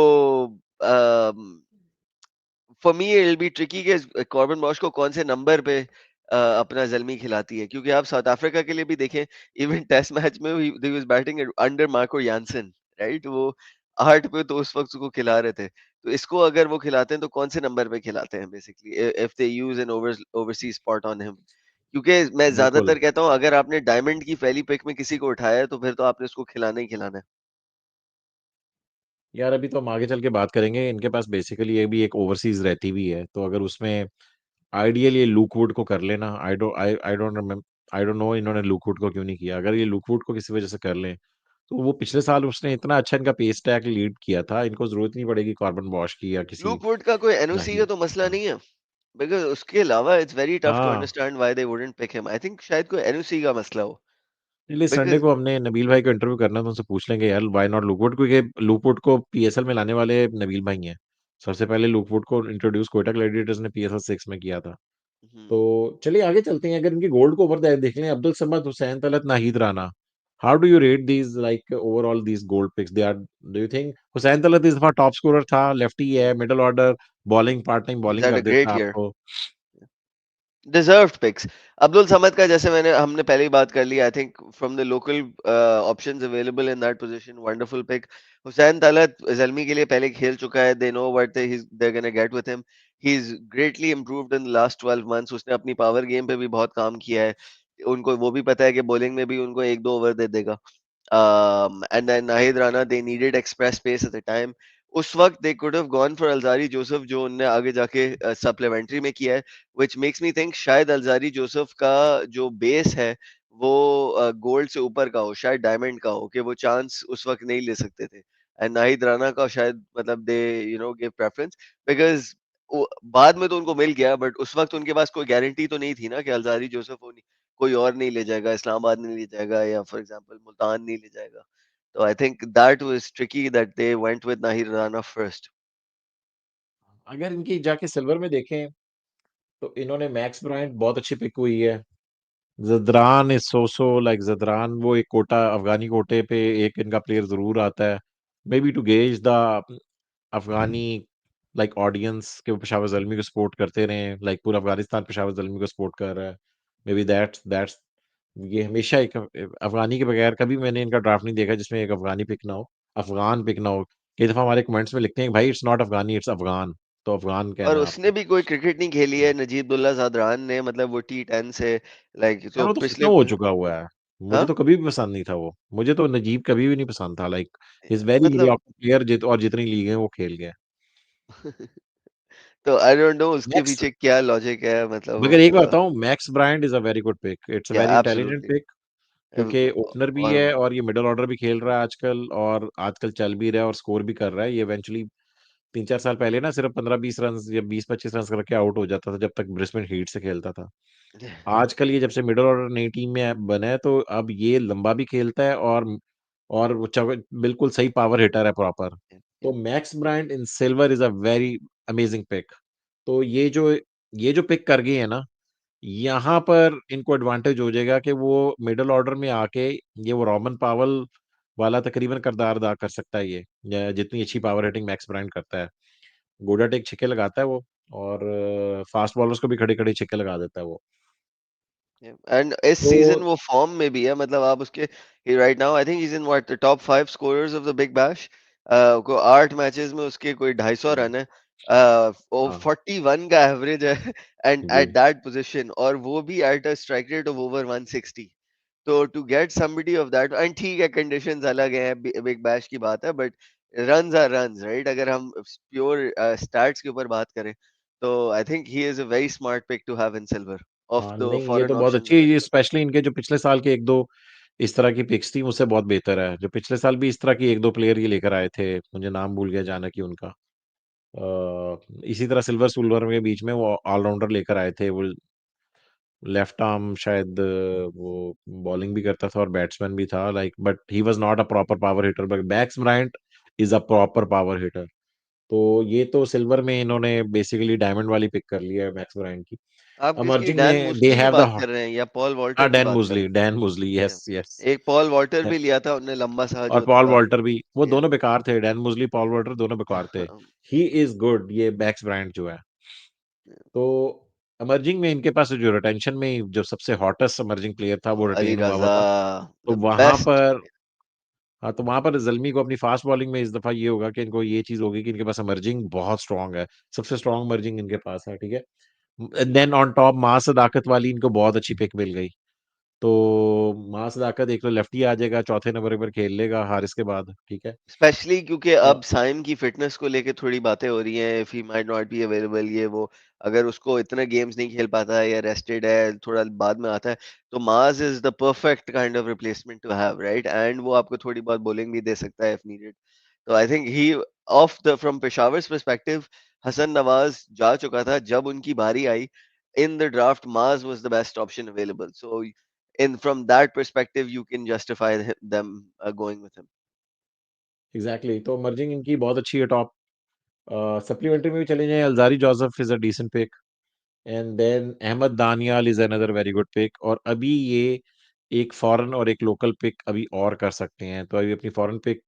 for me it will be tricky कि कॉर्बिन बॉश को कौन से नंबर पे अपना ज़ल्मी खिलाती है, क्योंकि आप साउथ अफ्रीका के लिए भी देखें, इवन टेस्ट मैच में he was batting under Marco Jansen, right, वो 8 पे तो उस वक्त उसको खिला रहे थे। तो इसको अगर वो खिलाते हैं तो कौन से नंबर पे खिलाते हैं basically, if they use N overseas spot on him. क्योंकि मैं बिल्कुल। ज्यादातर कहता हूँ अगर आपने डायमंड की पहली पिक में किसी को उठाया है तो फिर तो आपने उसको खिलाना ही खिलाना है। यार अभी तो हम आगे चल के बात करेंगे, इनके पास बेसिकली ये भी एक ओवरसीज रहती भी है, तो अगर उसमें आइडियल ये लूकवुड को कर लेना, आई डोंट नो इन्होंने लूकवुड को क्यों नहीं किया। अगर ये लूकवुड को किसी वजह से कर लें तो वो पिछले साल उसने इतना अच्छा इनका पेस टैक लीड किया था, इनको जरूरत नहीं पड़ेगी कॉर्बन बॉश की या किसी लूक वुड का कोई एनओसी का नहीं। तो मसला नहीं है, बिकॉज़ उसके अलावा इट्स वेरी टफ टू हाँ। Understand why they wouldn't pick him. I think शायद कोई एनओसी का मसला हो, इसलिए संडे बिकॉज़ को हमने नबील भाई को इंटरव्यू करना, तो उनसे पूछ लेंगे यार व्हाई नॉट लुकवुड, क्योंकि लुकवुड को पीएसएल में लाने वाले नबील भाई हैं। सबसे पहले लुकवुड को इंट्रोड्यूस कोयटा ग्लैडिएटर्स ने पीएसएल 6 में किया था। हुँ। तो चलिए आगे चलते हैं। अगर इनकी गोल्ड को ओवर देख लें, Abdul Samad, Hussain Talat, Nahid Rana, how do you rate these, like overall these gold picks they are, do you think Hussain Talat इस दफा टॉप स्कोरर था, लेफ्टी है, middle order, bowling part time He's bowling had कर a देता great है year. आपको? Deserved picks. अब्दुल समद का जैसे हमने पहले ही बात कर ली, I think from the local options available in that position, wonderful pick. Hussain Talat Zalmi के लिए पहले खेल चुका है, they know what they gonna get with him. He is greatly improved in the last 12 months, उसने अपनी पावर गेम पे भी बहुत काम किया है। उनको वो भी पता है कि बॉलिंग में भी उनको 1-2 ओवर दे देगा। And then Naheed Rana, they needed express pace at the time. उस वक्त they could have gone for Alzarri Joseph, जो उन्होंने आगे जाके सप्लीमेंट्री में किया है, व्हिच मेक्स मी थिंक शायद अल्जारी जोसेफ का जो बेस है वो गोल्ड से ऊपर का हो, शायद डायमंड का हो, कि वो चांस उस वक्त नहीं ले सकते थे। एंड नाहिद राना का शायद मतलब दे गिव प्रेफरेंस, बिकॉज बाद में तो उनको मिल गया, बट उस वक्त उनके पास कोई गारंटी तो नहीं थी ना कि अल्जारी जोसेफ को नहीं, कोई और नहीं ले जाएगा, इस्लामाबाद नहीं ले जाएगा या फॉर एग्जांपल मुल्तान नहीं ले जाएगा। तो I think that was tricky that they went with Nahid Rana first. अगर इनकी जाके सिल्वर में देखें तो इन्होंने मैक्स ब्रायंट बहुत अच्छी पिक हुई है। Zadran is so so like Zadran, वो एक कोटा, अफ़गानी कोटे पे एक इनका प्लेयर ज़रूर आता है। मेबी टू गेज द अफ़गानी लाइक ऑडियंस कि वो पेशावर ज़ल्मी को सपोर्ट करते रहें, लाइक पूरा अफ़गानिस्तान पेशावर ज़ल्मी को सपोर्ट कर रहा है। मेबी दैट्स दैट्स ये हमेशा एक अफ़गानी के बगैर कभी मैंने इनका ड्राफ्ट नहीं देखा जिसमें एक अफ़गानी पिक ना हो, अफ़गान पिक ना हो। कई दफ़ा हमारे कमेंट्स में लिखते हैं कि भाई it's not Afghani, it's Afghan, तो अफ़गान और कहना है उसने आपने। भी कोई क्रिकेट नहीं खेली है, हुँ। नजीबुल्लाह ज़ादरान ने, मतलब वो टी10 से लाइक यार जो वो तो खत्म पिछले हो चुका हुआ है। मुझे हाँ? तो कभी भी पसंद नहीं था वो। मुझे तो नजीब कभी भी नहीं पसंद था, लाइक ही इज़ वेरी मतलब मीडियोक्रे प्लेयर और जितनी लीगें वो खेल गया। तो आई डोंट नो उसके मैक्स पीछे क्या लॉजिक है, मतलब मगर एक बात वो बताऊँ, Max Bryant is a very good pick. It's a या वेरी इंटेलिजेंट एब्सोल्युटली। पिक क्योंकि ओपनर भी और है और ये मिडल ऑर्डर भी खेल रहा है आजकल और आजकल चल भी रहा है और स्कोर भी कर रहा है। ये इवेंचुअली 3-4 साल पहले ना सिर्फ 15-20 रन्स या 20-25 रन्स करके आउट हो जाता था जब तक ब्रिस्बेन हीट से खेलता था। आजकल ये जब से मिडल ऑर्डर नई टीम में बना है तो अब ये लंबा भी खेलता है और वो बिल्कुल सही पावर हिटर है प्रॉपर। तो Max Bryant in silver is a very amazing pick. तो ये जो पिक कर गए हैं ना, यहाँ पर इनको एडवांटेज हो जाएगा कि वो मिडल ऑर्डर में आके ये वो रॉबन पावल वाला तकरीबन किरदार अदा कर सकता है ये, जितनी अच्छी पावर हिटिंग मैक्स ब्रायंट करता है। गोडा टेक छक्के लगाता है वो और फास्ट बॉलर्स को भी खड़े-खड़े छक्के लगा देता है वो। एंड इस तो सीजन वो फॉर्म में भी है, मतलब आप उसके right now I think he is in what the top 5 scorers of the big bash. को 8 मैचेस में उसके कोई 250 हुँ, रन है, वो हाँ, 41 का एवरेज है एंड जी। एट दैट पोजीशन, और वो भी at a strike rate of over 160। तो to get somebody of that, and ठीक है कंडीशंस अलग हैं, बिग बैश की बात है, but runs are runs, right? अगर हम प्योर स्टैट्स के ऊपर बात करें, तो I think he is a very smart pick to have in silver of हाँ, द नहीं ये फॉरेन तो बहुत ऑप्शंस अच्छी है, ये अवेलेबल। स्पेशली इनके जो पिछले साल के 1-2 इस तरह की पिक्स थी, उससे बहुत बेहतर है। जो पिछले साल भी इस तरह की 1-2 प्लेयर ये लेकर आए थे, मुझे नाम भूल गया अचानक ही उनका। इसी तरह सिल्वर-सुल्वर के बीच में वो ऑलराउंडर लेकर आए थे, वो लेफ्ट आर्म शायद वो बॉलिंग भी करता था और बैट्समैन भी था like but he was not a proper power hitter but max Bryant is a proper power hitter. तो ये तो सिल्वर में इन्होंने बेसिकली डायमंड वाली पिक कर लिया है मैक्स ब्रायंट की। आप किसकी, इमर्जिंग डैन में दे मूसली की हैव बात द कर रहे हैं या पॉल वॉल्टर की बात कर रहे डैन मुज़ली हैं? Yes, yes. एक पॉल वॉल्टर अ, भी लिया था उन्होंने, लंबा सा और जो पॉल थोड़ा। वॉल्टर भी, वो या दोनों बेकार थे, डैन मुज़ली, पॉल वॉल्टर दोनों बेकार थे। ही इज़ गुड ये मैक्स ब्रायंट जो है। तो इमर्जिंग में इनके पास जो रिटेंशन में जो सबसे हॉटेस्ट इमर्जिंग प्लेयर था वो अली रिटेन हुआ हुआ रजा, था। तो द वहाँ बेस्ट। पर हाँ, तो वहाँ पर ज़ल्मी को अपनी फ़ास्ट बॉलिंग में इस दफ़ा ये होगा कि इनको ये चीज़ होगी कि इनके पास इमर्जिंग बहुत स्ट्रॉन्ग है। सबसे स्ट्रॉन्ग इमर्जिंग इनके पास है, ठीक है? देन ऑन टॉप माँ सदाकत वाली इनको बहुत अच्छी पिक मिल गई। तो माँ सदाकत एक तो लेफ्टी आ जाएगा, चौथे नंबर पर खेल लेगा हारिस के बाद, ठीक है? स्पेशली क्योंकि अ, अब साइम की फिटनेस को लेके थोड़ी बातें हो रही हैं, if he might not be available, ये वो, अगर उसको इतने गेम्स नहीं खेल पाता है या रेस्टेड है, थोड़ा बाद में आता है, तो Maaz is the perfect kind of replacement to have, right? And वो आपको थोड़ी बहुत बॉलिंग भी दे सकता है इफ नीडेड। तो I think he of the from Peshawar's perspective, Hasan Nawaz जा चुका था जब उनकी बारी आई in the draft, Maaz was the best option available, so in from that perspective you can justify them going with him. Exactly तो इमर्जिंग इनकी बहुत अच्छी है टॉप सप्लीमेंट्री में भी चले जाएँ, Alzarri Joseph is a decent pick and then Ahmed Daniyal is another very good pick और अभी ये एक फॉरेन और एक लोकल पिक अभी और कर सकते हैं। तो अभी अपनी फॉरेन पिक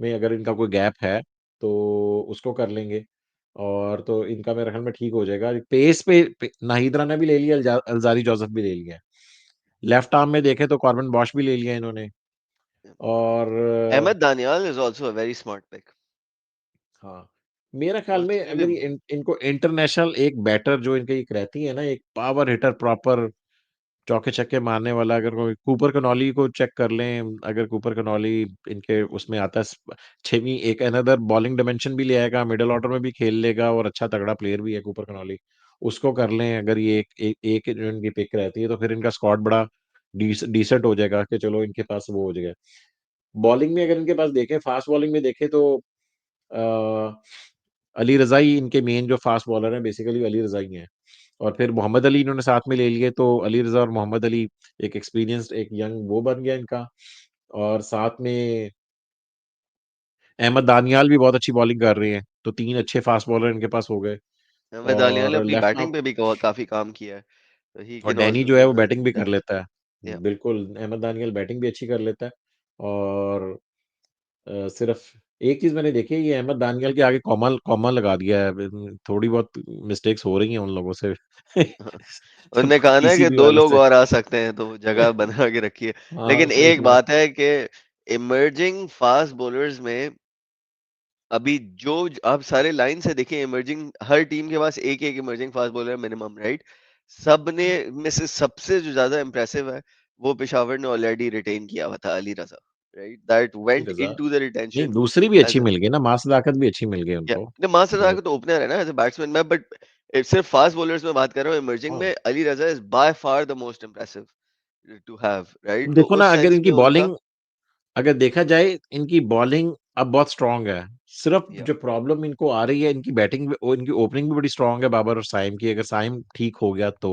में अगर इनका कोई गैप है, तो उसको कर लेंगे और तो इनका मेरे ख़्याल में ठीक हो जाएगा। पेस पे नाहिद राना भी ले लिया, अल्ज़ारी जोसेफ भी ले लिया है। लेफ्ट आर्म में देखें तो कॉर्बिन बॉश भी ले लिया इन्होंने और Ahmed Daniel is also a very smart pick. हाँ, मेरा ख़्याल में उसने भी अगर ये इनको इंटरनेशनल एक बैटर जो इनकी एक रहती है ना, एक पावर हिटर प्रॉपर चौके-छक्के मारने वाला अगर कोई कूपर कैनोली को चेक कर लें, अगर कूपर कैनोली इनके उसमें आता है 6वीं एक अनदर बॉलिंग डायमेंशन भी ले आएगा, मिडल ऑर्डर में भी खेल लेगा और अच्छा तगड़ा प्लेयर भी है कूपर कैनोली। उसको कर लें अगर ये एक जो इनकी पिक रहती है, तो फिर इनका स्क्वाड बड़ा डिसेंट हो जाएगा कि चलो इनके पास वो हो जाएगा। बॉलिंग में अगर इनके पास देखें, फास्ट बॉलिंग में देखें तो अ, अली रज़ा ही इनके मेन जो फास्ट बॉलर हैं बेसिकली अली रज़ा ही हैं। और फिर मोहम्मद अली इन्होंने साथ में ले लिए तो अली रज़ा और मोहम्मद अली एक एक्सपीरियंस्ड एक यंग वो बन गया इनका और साथ में अहमद दानियाल भी बहुत अच्छी बॉलिंग कर रहे हैं। तो 3 अच्छे फास्ट बॉलर इनके पास हो गए अहमद दानियल ने और अपनी लेफ्ट आर्म बैटिंग पे भी काफी काम किया है, तो ही और कैन डैनी आल्सो जो है बी वो बैटिंग वेरी भी कर डेप्थ। लेता है। या बिल्कुल, अहमद दानियाल बैटिंग भी अच्छी कर लेता है और सिर्फ़ एक चीज़ मैंने देखी है, ये अहमद दानियल के आगे कॉमा कॉमा लगा दिया है। थोड़ी बहुत मिस्टेक्स हो रही हैं उन लोगों से। तो उनने कहा ना कि पीसीबी 2 वालों लोग से। और आ सकते हैं, तो जगह बना के रखी है। हाँ, लेकिन सही एक कह रहे हैं। बात है कि इमर्जिंग फास्ट बॉलर्स में अभी जो आप सारे लाइन से देखें, इमर्जिंग हर टीम के पास एक-एक emerging fast bowler minimum, right? सबने में से सबसे जो ज़्यादा इम्प्रेसिव है, वो पेशावर ने ऑलरेडी रिटेन किया हुआ था, Ali Raza, right? That Ali went Raza into the नहीं, रिटेंशन दूसरी भी अच्छी एज़ अ मिल गई ना, माँ सदाकत भी अच्छी मिल गई या उनको। नहीं, मासूद मतलब रज़ा तो ओपनर है ना एज़ अ बैट्समैन में, बट सिर्फ फास्ट बॉलर्स में बात कर रहा हूँ, इमर्जिंग हाँ, में Ali Raza is by far the most impressive to have, right? तो देखो ना, उस अगर सेंस इनकी में उसका बॉलिंग अगर देखा जाए, इनकी बॉलिंग अब बहुत स्ट्रॉन्ग है। सिर्फ या जो प्रॉब्लम इनको आ रही है, इनकी बैटिंग में, इनकी ओपनिंग भी बड़ी स्ट्रॉन्ग है, बाबर और साइम की। अगर साइम ठीक हो गया तो,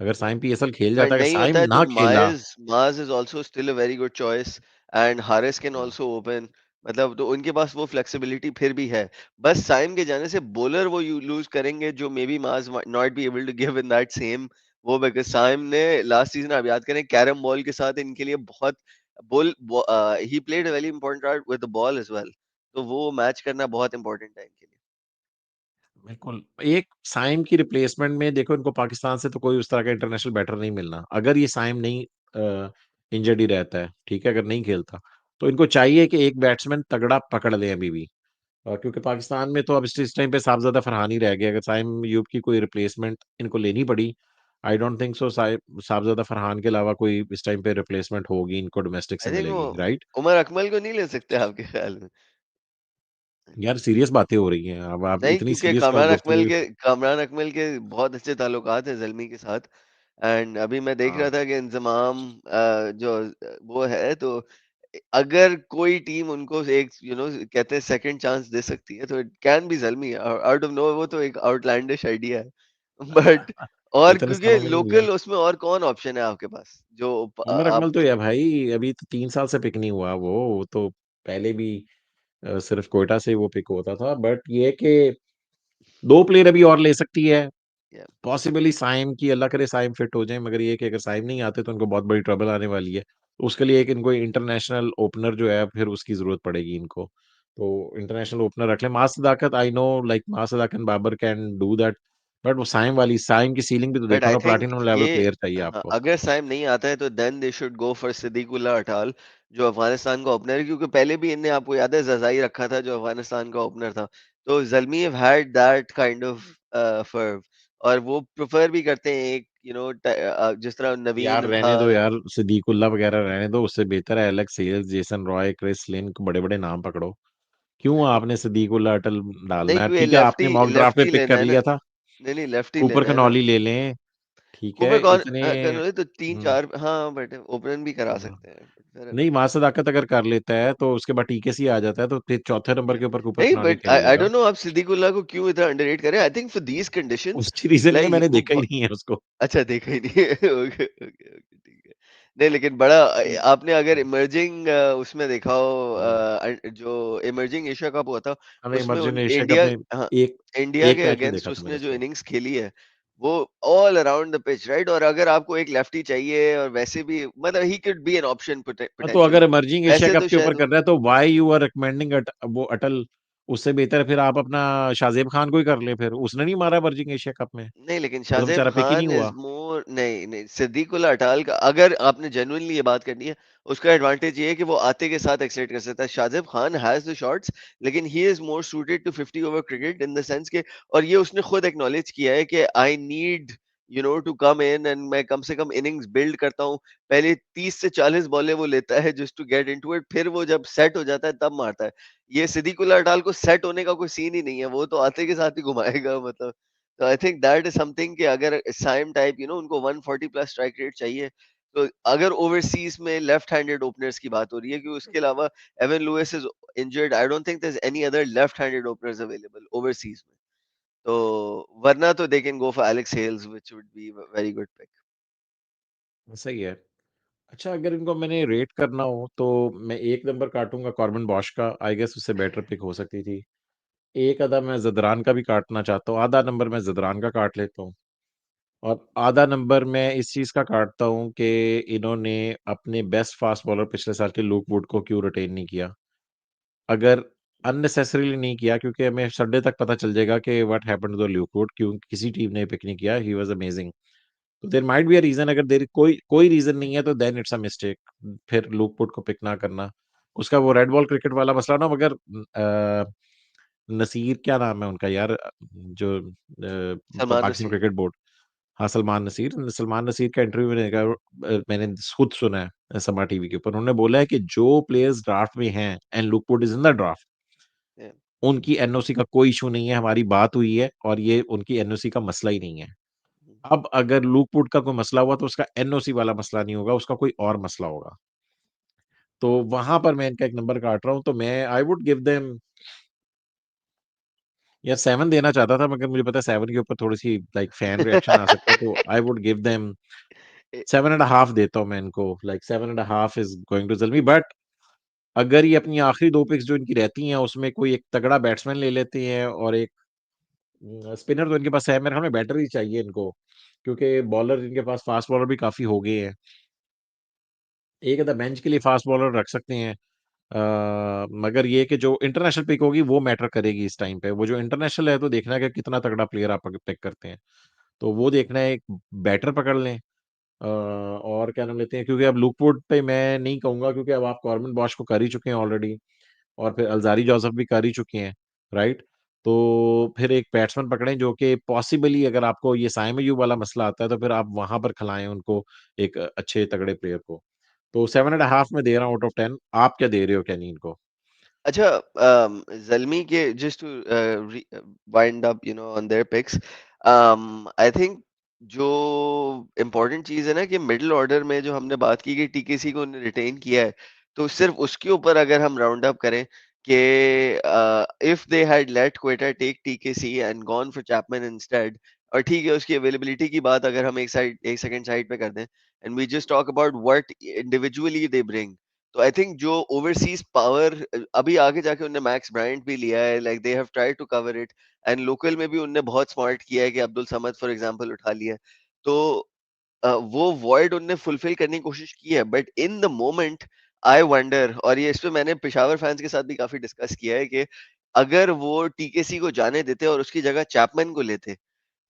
अगर या साइम पीएसएल खेल अगर जाता है, अगर नहीं साइम होता है तो ना खेला। माज is also still a very good choice and Haris can हाँ, आल्सो ओपन, मतलब तो उनके पास वो फ्लेक्सिबिलिटी फिर भी है। बस साइम के जाने से बॉलर वो यू लूज करेंगे जो may be Maaz not be able to give in that same वो, बिकॉज़ साइम ने लास्ट सीजन आप याद करें कैरम बॉल के साथ इनके लिए बहुत ball he played a very important part with the ball as well, तो वो मैच करना बहुत इंपॉर्टेंट है इनके लिए। बिल्कुल। एक साइम की रिप्लेसमेंट में देखो, इनको पाकिस्तान से तो कोई उस तरह का इंटरनेशनल बैटर नहीं मिलना। अगर ये साइम नहीं इंजर्ड ही रहता है, ठीक है, अगर नहीं खेलता, तो इनको चाहिए कि एक बैट्समैन तगड़ा पकड़ ले अभी भी। क्योंकि पाकिस्तान में तो अब इस टाइम पे साहबज़ादा फरहान ही रह गया। अगर साइम अयूब की कोई रिप्लेसमेंट इनको लेनी पड़ी, I don't think so Sahibzada Farhan के अलावा कोई इस टाइम पे रिप्लेसमेंट होगी, इनको डोमेस्टिक से आई थिंक वो मिलेगी, राइट? उमर अकमल को नहीं ले सकते आपके ख्याल में? यार सीरियस बातें हो रही हैं। अब आप नहीं, इतनी क्योंकि सीरियस गुफ्तगू। कामरान अकमल के बहुत अच्छे ताल्लुकात हैं ज़ल्मी के साथ एंड अभी मैं देख रहा हाँ, था कि इंज़माम जो वो है तो अगर कोई टीम उनको एक कहते हैं सेकंड चांस दे सकती है तो it can be Zalmi out of no, वो तो एक आउटलैंडिश आइडिया है। बट और इतने क्योंकि सालों में नहीं मिला। लोकल उसमें और कौन ऑप्शन है आपके पास जो उमर अकमल आप तो या भाई अभी तो 3 साल से पिक नहीं हुआ वो तो पहले भी सिर्फ क्वेटा से ही वो पिक होता था। बट ये है कि 2 प्लेयर अभी और ले सकती है। या पॉसिबली साइम की, अल्लाह करे साइम फिट हो जाए, मगर ये है कि अगर साइम नहीं आते तो इनको बहुत बड़ी ट्रबल आने वाली है। तो उसके लिए एक इनको इंटरनेशनल ओपनर जो है फिर उसकी ज़रूरत पड़ेगी इनको। तो इंटरनेशनल ओपनर रख लें। माँ सदाकत, आई नो लाइक माँ Sadaqat, Babar can do that, but वो साइम की सीलिंग भी तो बट देखो आई ना, थिंक प्लैटिनम लेवल ये प्लेयर चाहिए हाँ, आपको। अगर साइम नहीं आता है तो then they should go for Sediqullah Atal जो अफगानिस्तान का ओपनर है, क्योंकि पहले भी इनने आपको याद है जजाई रखा था जो अफगानिस्तान का ओपनर था, तो Zalmi have had that kind of verve और वो प्रेफर भी करते हैं एक जिस तरह यार नवीन था। रहने दो यार, सिद्दीकुल्लाह वगैरह रहने दो, उससे बेहतर है Alex Hales, Jason Roy, Chris Lynn, बड़े-बड़े नाम पकड़ो। क्यों आपने सिद्दीकुल्लाह अटल नहीं, डालना है? क्योंकि ठीक है, आपने मॉक ड्राफ्ट में लेफ्टी पिक लेना कर है ना। लिया था, नहीं नहीं, लेफ्टी कूपर लेना है ना। कनॉली ले लें, ठीक कूपर है, कौन इतने कनोले तो तीन हुँ, चार, हाँ, बट ओपन भी करा हाँ। सकते हैं, फेयर नहीं, एनफ। माँ सदाकत अगर कर लेता है, तो उसके बाद टीकेसी आ जाता है, तो फिर चौथे नंबर के ऊपर कूपर नहीं, कनॉली बट खेल आई लेगा। डोंट नो आप सिद्दीकुल्लाह को क्यों इतना अंडररेट कर रहे हैं? I think for these conditions उसकी रीज़न ये है, मैंने लाइक वो देखा ही नहीं है उसको। अच्छा, देखा ही नहीं है। ओके, ओके, ओके, ठीक है। नहीं, लेकिन बड़ा हुँ, आपने अगर हुँ, इमर्जिंग उसमें देखा हो हुँ। जो इमर्जिंग एशिया कप हुआ था, मैंने उसमें इमर्जिंग उन एशिया कप इंडिया, में हाँ, एक इंडिया एक के मैच में अगेंस्ट देखा था मैंने उसने जो उसको। इनिंग्स खेली है, वो all around the pitch, right? और अगर आपको एक लेफ्टी चाहिए और वैसे भी मतलब he could be an option हाँ, तो अगर पोटेंशियली, इमर्जिंग एशिया वैसे कप तो के ऊपर शायद कर वो रहा है, तो व्हाई यू आर रिकमेंडिंग वो अटल? उससे बेहतर है फिर आप अपना शाज़ेब खान को ही कर लें फिर। उसने नहीं मारा इमर्जिंग एशिया कप में। नहीं, लेकिन वो तो शाज़ेब बेचारा पिक ही नहीं खान इज़ हुआ। मोर, नहीं, नहीं, सिद्दीकुल्लाह अटाल का अगर आपने जेन्युइनली ये बात करनी है, उसका एडवांटेज ये है कि वो आते के साथ एक्सेलेरेट कर सकता है। Shahzeb Khan has the shots, लेकिन he is more suited to 50 over cricket in the sense के, और ये उसने खुद एक्नॉलेज किया है कि I need to come in and मैं कम से कम इनिंग्स बिल्ड करता हूँ। पहले 30 से 40 बॉलें वो लेता है just to get into it, फिर वो जब सेट हो जाता है तब मारता है। ये सिद्दीकुल्लाह अटाल को सेट होने का कोई सीन ही नहीं है, वो तो आते के साथ ही घुमाएगा मतलब। तो I think that is something कि अगर साइम टाइप उनको 140 प्लस स्ट्राइक रेट चाहिए, तो अगर ओवरसीज में लेफ्ट हैंडेड ओपनर्स की बात हो रही है कि उसके अलावा Evin Lewis is injured, I don't think there is any other left handed openers available overseas में, तो वरना तो they can go for Alex Hales which would be very good pick. सही है। अच्छा, अगर इनको मैंने रेट करना हो, तो मैं 1 नंबर काटूँगा कॉर्बन बॉश का, आई गेस उससे बेटर पिक हो सकती थी। एक आधा मैं ज़दरान का भी काटना चाहता हूँ, आधा नंबर मैं ज़दरान का काट लेता हूँ, और आधा नंबर मैं इस चीज़ का काटता हूँ कि इन्होंने अपने बेस्ट फास्ट बॉलर पिछले साल के लूक वुड को क्यों रिटेन नहीं किया। अगर अननेसेसरीली नहीं किया, क्योंकि हमें संडे तक पता चल जाएगा कि what happened to the Luke Wood, क्यों किसी टीम ने पिक नहीं किया। He was amazing. तो there might be a reason, अगर देयर कोई कोई रीज़न नहीं है तो देन इट्स अ मिस्टेक, फिर ल्यूक वुड को पिक ना करना। उसका वो रेड बॉल क्रिकेट वाला मसला ना, मगर नसीर क्या नाम है उनका यार, जो सलमान पाकिस्तान नसीर। क्रिकेट बोर्ड, हाँ, सलमान नसीर का इंटरव्यू मैंने खुद सुना है समा टीवी के ऊपर। उन्होंने बोला है कि जो प्लेयर्स ड्राफ्ट में हैं and look would is in the draft, Yeah. उनकी एनओसी का कोई इशू नहीं है, हमारी बात हुई है और ये उनकी एनओसी का मसला ही नहीं है। अब अगर लुक वुड का कोई मसला हुआ तो उसका एनओसी वाला मसला नहीं होगा, उसका कोई और मसला होगा। तो वहां पर मैं इनका एक नंबर काट रहा हूं, तो मैं आई वुड गिव देम यार 7 देना चाहता था, मगर मुझे पता है 7 के ऊपर थोड़ी सी लाइक फैन रिएक्शन आ सकता है, तो I would give them a- 7.5 देता हूँ मैं इनको, like 7.5 is going to Zalmi. But अगर ये अपनी आखिरी 2 पिक्स जो इनकी रहती हैं, उसमें कोई एक तगड़ा बैट्समैन ले लेते हैं और एक स्पिनर तो इनके पास है, मेरे ख्याल में बैटर ही चाहिए इनको, क्योंकि बॉलर इनके पास फास्ट बॉलर भी काफ़ी हो गए हैं। एक आधा बेंच के लिए फास्ट बॉलर रख सकते हैं। मगर ये कि जो इंटरनेशनल पिक होगी वो मैटर करेगी इस टाइम पे। वो जो इंटरनेशनल है तो देखना है कि कितना तगड़ा प्लेयर आप पिक करते हैं। तो वो देखना है, एक बैटर पकड़ लें। और क्या नाम लेते हैं, क्योंकि अब लुकवुड पे मैं नहीं कहूँगा, क्योंकि अब आप कॉर्बन बॉश को कर ही चुके हैं ऑलरेडी और फिर अल्जारी जोसेफ भी कर ही चुके हैं, राइट? तो फिर एक बैट्समैन पकड़ें जो कि पॉसिबली, अगर आपको ये साइम अय्यूब वाला मसला आता है तो फिर आप वहाँ पर खिलाएँ उनको एक अच्छे तगड़े प्लेयर को। तो 7.5 मैं दे रहा हूँ आउट ऑफ 10। आप क्या दे रहे हो केनीन को? अच्छा, ज़ल्मी के just to wind up on their picks, I think जो इम्पोर्टेंट चीज़ है ना कि मिडल ऑर्डर में जो हमने बात की कि टीकेसी को उन्होंने रिटेन किया है, तो सिर्फ उसके ऊपर अगर हम राउंड अप करें कि if they had let Quetta take TKC and gone for Chapman instead, और ठीक है उसकी अवेलेबिलिटी की बात अगर हम एक सेकंड साइड पे कर दें and we just talk about what individually they bring, तो आई थिंक जो ओवरसीज पावर अभी आगे जाके उन्होंने मैक्स ब्रायंट भी लिया है, like they have tried to cover it, and local में भी उन्होंने बहुत स्मार्ट किया है कि अब्दुल समद फॉर एग्जांपल उठा लिया। तो वो वॉइड उनने फुलफिल करने की कोशिश की है, but in the moment I wonder, और ये इस पे मैंने पेशावर फैंस के साथ भी काफी डिस्कस किया है कि अगर वो टीकेसी को जाने देते और उसकी जगह चैपमैन को लेते,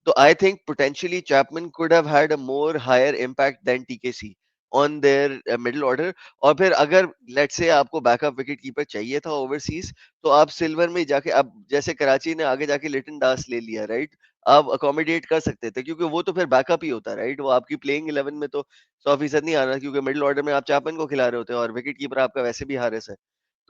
so I think potentially Chapman could have had a more higher impact than TKC on their middle order. और फिर अगर let's say आपको बैकअप विकेट कीपर चाहिए था ओवरसीज, तो आप सिल्वर में जाके, अब जैसे कराची ने आगे जाके लिटन दास ले लिया, राइट? आप अकोमोडेट कर सकते थे क्योंकि वो तो फिर बैकअप ही होता, राइट? वो आपकी प्लेइंग 11 में तो 100% नहीं आना, क्योंकि मिडिल ऑर्डर में आप चैपमैन को खिला रहे होते हैं और विकेट कीपर आपका वैसे भी हारिस है।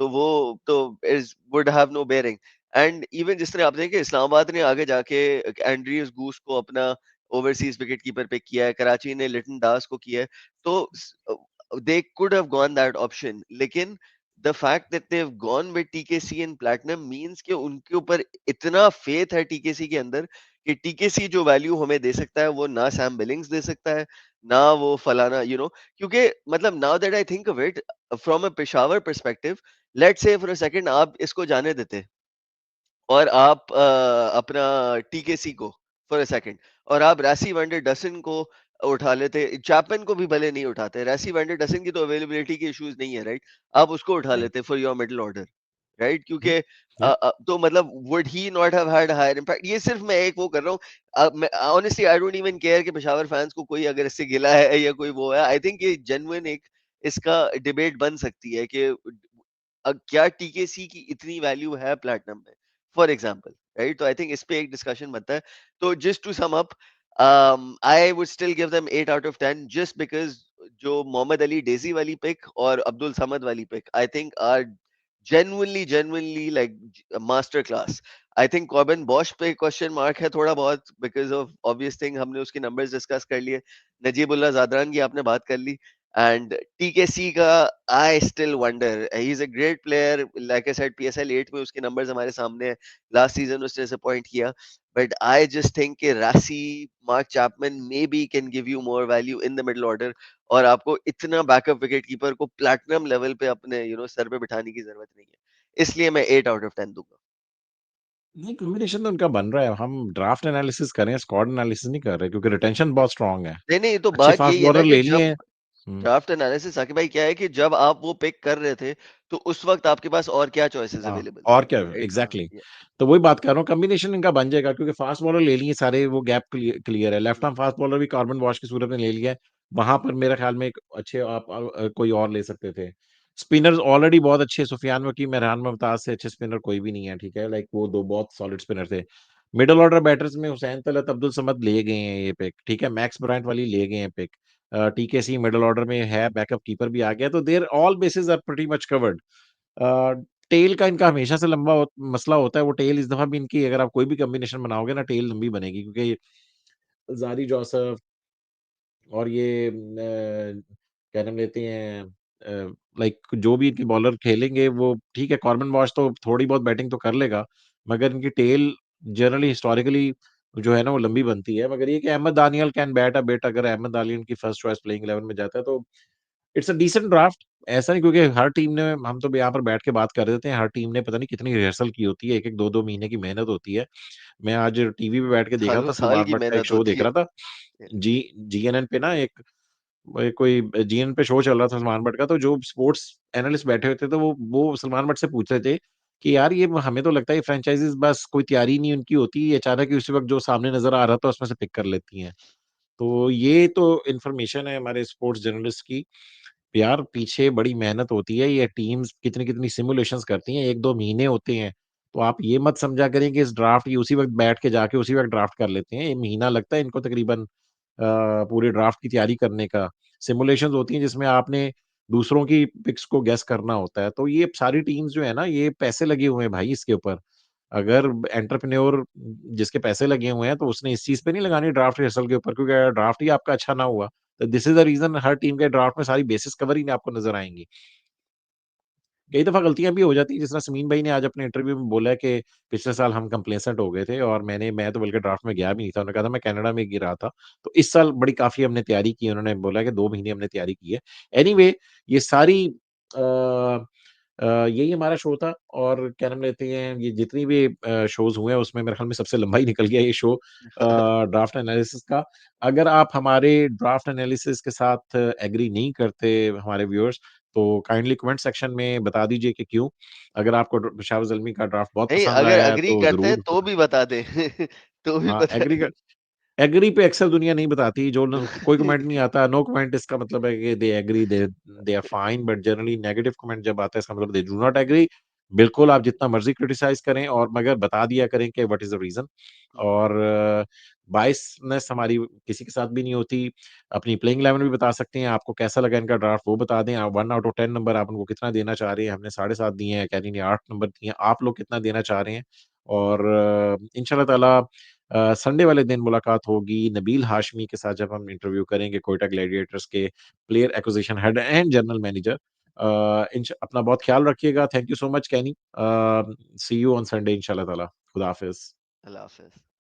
तो वो तो is would have no bearing. And even जिस तरह आप देखें इस्लामाबाद ने आगे जाके एंड्रियस गूस को अपना ओवरसीज विकेट कीपर पे किया है, कराची ने लिटन दास को किया है, तो they could have gone that option, लेकिन the fact that they have gone with TKC in platinum means कि उनके ऊपर इतना फेथ है टीकेसी के अंदर कि टीकेसी जो वैल्यू हमें दे सकता है वो ना सैम बिलिंग्स दे सकता है, ना वो फलाना क्योंकि मतलब now that I think of it from a Peshawar perspective, let's say for a second आप इसको जाने देते और आप अपना टीकेसी को फॉर अ सेकंड, और आप रैसी वैंडर डसन को उठा लेते, चैपमैन को भी भले नहीं उठाते, रैसी वैंडर डसन की तो अवेलेबिलिटी के इश्यूज नहीं है, राइट? आप उसको उठा राइट। लेते for your middle order, right? हुँ, क्योंकि या तो मतलब would he not have had higher impact? ये सिर्फ मैं एक वो कर रहा हूँ, मैं honestly I don't even care कि पेशावर फैंस को कोई अगर इससे गिला है या कोई वो है, आई थिंक ये जेन्युइन एक इसका डिबेट बन सकती है कि क्या टीकेसी की इतनी वैल्यू है प्लैटिनम में, फॉर एग्जांपल, राइट? तो आई थिंक इस पे एक डिस्कशन बनता है। तो just to sum up, I would still give them 8 out of 10 just because जो मोहम्मद अली डेज़ी वाली पिक और अब्दुल समद वाली pick I think are genuinely like a master class. I think Corbin Bosch पे क्वेश्चन मार्क है थोड़ा बहुत बिकॉज ऑफ ऑब्वियस थिंग, हमने उसके नंबर्स डिस्कस कर लिए, नजीबुल्लाह जादरान की आपने बात कर ली, एंड टीकेसी का I still wonder, he is a great player, like I said PSL 8 में उसके नंबर्स हमारे सामने हैं, लास्ट सीजन उसने डिसअपॉइंट किया, बट आई जस्ट थिंक कि रासी mark Chapman may be can give you more value in the middle order, और आपको इतना बैकअप विकेट कीपर को प्लैटिनम लेवल पे अपने सर पे बिठाने की जरूरत नहीं है, इसलिए मैं 8 आउट ऑफ 10 दूंगा। नहीं, कॉम्बिनेशन तो उनका बन रहा है। हम ड्राफ्ट एनालिसिस कर रहे हैं, स्क्वाड एनालिसिस नहीं कर रहे, क्योंकि रिटेंशन बहुत स्ट्रांग है। नहीं नहीं, तो अच्छे बात फास्ट यही है ना बॉलर कि ले लिए जब हैं। हुँ, ड्राफ्ट एनालिसिस साकिब भाई क्या है कि जब आप वो पिक कर रहे थे तो उस वक़्त आपके पास और क्या चॉइसेस हाँ, अवेलेबल और थे? क्या राइट? हाँ, एग्ज़ैक्टली। या तो वही बात कर रहा हूँ, कॉम्बिनेशन इनका बन जाएगा क्योंकि फ़ास्ट बॉलर ले लिए सारे, वो गैप क्लियर है। लेफ्ट हुँ, आर्म फ़ास्ट बॉलर भी कार्बन वॉश की सूरत में ले लिया है। वहाँ पर मेरे ख़्याल में एक अच्छे आप कोई और ले सकते थे। स्पिनर्स ऑलरेडी बहुत अच्छे, सुफियान वकीम, मेहरान मुमताज़ से अच्छे स्पिनर कोई भी नहीं है, ठीक है? लाइक वो 2 बहुत सॉलिड स्पिनर थे। मिडल ऑर्डर बैटर्स में हुसैन तलत, अब्दुल समद ले गए हैं ये पिक, ठीक है? मैक्स ब्रायंट वाली ले गए हैं पिक। टीकेसी मिडल ऑर्डर में है, बैकअप कीपर भी आ गया, तो their all bases are pretty much covered. Uh, tail का इनका हमेशा से लंबा मसला होता है, वो टेल इस दफ़ा भी इनकी, अगर आप कोई भी कॉम्बिनेशन बनाओगे ना, टेल लंबी बनेगी क्योंकि ज़ारी जोसेफ और ये क्या नाम लेते हैं, लाइक जो भी इनके बॉलर खेलेंगे वो ठीक है, कॉर्बन बॉश तो थोड़ी बहुत बैटिंग तो कर लेगा, मगर इनकी टेल जनरली हिस्टोरिकली जो है ना वो लंबी बनती है। मगर ये कि Ahmad Daniyal can bat a bit, अगर अहमद दानियल की फर्स्ट चॉइस प्लेइंग 11 में जाता है तो इट्स अ डिसेंट ड्राफ्ट। ऐसा नहीं, क्योंकि हर टीम ने, हम तो यहाँ पर बैठ के बात कर देते हैं, हर टीम ने पता नहीं कितनी रिहर्सल की होती है, 1-1 2-2 महीने की मेहनत होती है। मैं आज टीवी पे बैठ के देख रहा था, सालों-साल सलमान की बट का एक मेहनत शो होती देख है। रहा था। जी जीएनएन पे ना एक कोई जीएनएन पे शो चल रहा था सलमान बट का, तो जो स्पोर्ट्स एनालिस्ट बैठे हुए थे, तो वो सलमान बट से पूछ रहे थे कि यार ये हमें तो लगता है ये फ्रैंचाइज़ीज़ बस कोई तैयारी नहीं उनकी होती, ये अचानक ही उसी वक़्त जो सामने नज़र आ रहा था उसमें से पिक कर लेती हैं। तो ये तो इन्फॉर्मेशन है हमारे स्पोर्ट्स जर्नलिस्ट की। यार पीछे बड़ी मेहनत होती है, ये टीम्स कितनी-कितनी सिमुलेशंस करती हैं, 1-2 महीने होते हैं। तो आप ये मत समझा करें कि इस ड्राफ्ट ये उसी वक़्त बैठ के जाके उसी वक़्त ड्राफ्ट कर लेते हैं। 1 महीना लगता है इनको तकरीबन पूरे ड्राफ्ट की तैयारी करने का। सिमुलेशंस होती हैं जिसमें आपने दूसरों की पिक्स को गेस करना होता है। तो ये सारी टीम्स जो है ना, ये पैसे लगे हुए हैं भाई इसके ऊपर। अगर एंटरप्रेन्योर जिसके पैसे लगे हुए हैं, तो उसने इस चीज़ पे नहीं लगानी ड्राफ्ट रिहर्सल के ऊपर, क्योंकि अगर ड्राफ्ट ही आपका अच्छा ना हुआ, तो this is the reason her team के ड्राफ्ट में सारी बेसिस कवर ही नहीं आपको नज़र आएँगी। कई दफ़ा गलतियाँ भी हो जाती हैं, जिस तरह समीन भाई ने आज अपने इंटरव्यू में बोला है कि पिछले साल हम कंप्लेसेंट हो गए थे और मैं तो बल्कि ड्राफ्ट में गया भी नहीं था। उन्होंने कहा था मैं कनाडा में गिरा था। तो इस साल बड़ी काफ़ी हमने तैयारी की है, उन्होंने बोला कि 2 महीने हमने तैयारी की है। एनीवे ये सारी यही हमारा शो था और क्या नाम लेते हैं, ये जितनी भी शोज़ हुए हैं उसमें मेरे ख़्याल में सबसे लंबा ही निकल गया ये शो ड्राफ्ट एनालिसिस का। अगर आप हमारे ड्राफ्ट एनालिसिस के साथ एग्री नहीं करते हमारे व्यूअर्स, तो काइंडली कमेंट सेक्शन में बता दीजिए कि क्यों? अगर आपको शाहबाज़ ज़ल्मी का ड्राफ्ट बहुत नहीं, पसंद अगर आया है एग्री तो करते हैं ज़रूर तो भी बता दें। तो भी हाँ, बता एग्री दें। कर एग्री पे अक्सर दुनिया नहीं बताती, जो न कोई कमेंट नहीं आता, नो कमेंट इसका मतलब है कि they agree, they are fine, but generally negative comment जब आता है इसका मतलब दे डू नॉट एग्री। बिल्कुल आप जितना मर्ज़ी क्रिटिसाइज़ करें और मगर बता दिया करें कि व्हाट इज़ द रीज़न हुँ, और बायसनेस हमारी किसी के साथ भी नहीं होती। अपनी प्लेइंग 11 भी बता सकते हैं, आपको कैसा लगा इनका ड्राफ्ट वो बता दें। 1 आउट ऑफ 10 नंबर आप उनको कितना देना चाह रहे हैं? हमने 7.5 दिए हैं, कैनी ने 8 नंबर दिए हैं, आप लोग कितना देना चाह रहे हैं? और इंशाल्लाह ताला संडे वाले दिन मुलाकात होगी नबील हाशमी के साथ जब हम इंटरव्यू करेंगे कोयटा ग्लैडिएटर्स के player acquisition head and general manager. अपना बहुत ख्याल रखिएगा। Thank you so much Kenny. See you on Sunday इंशाल्लाह ताला। खुदा हाफ़िज़। अल्लाह हाफ़िज़।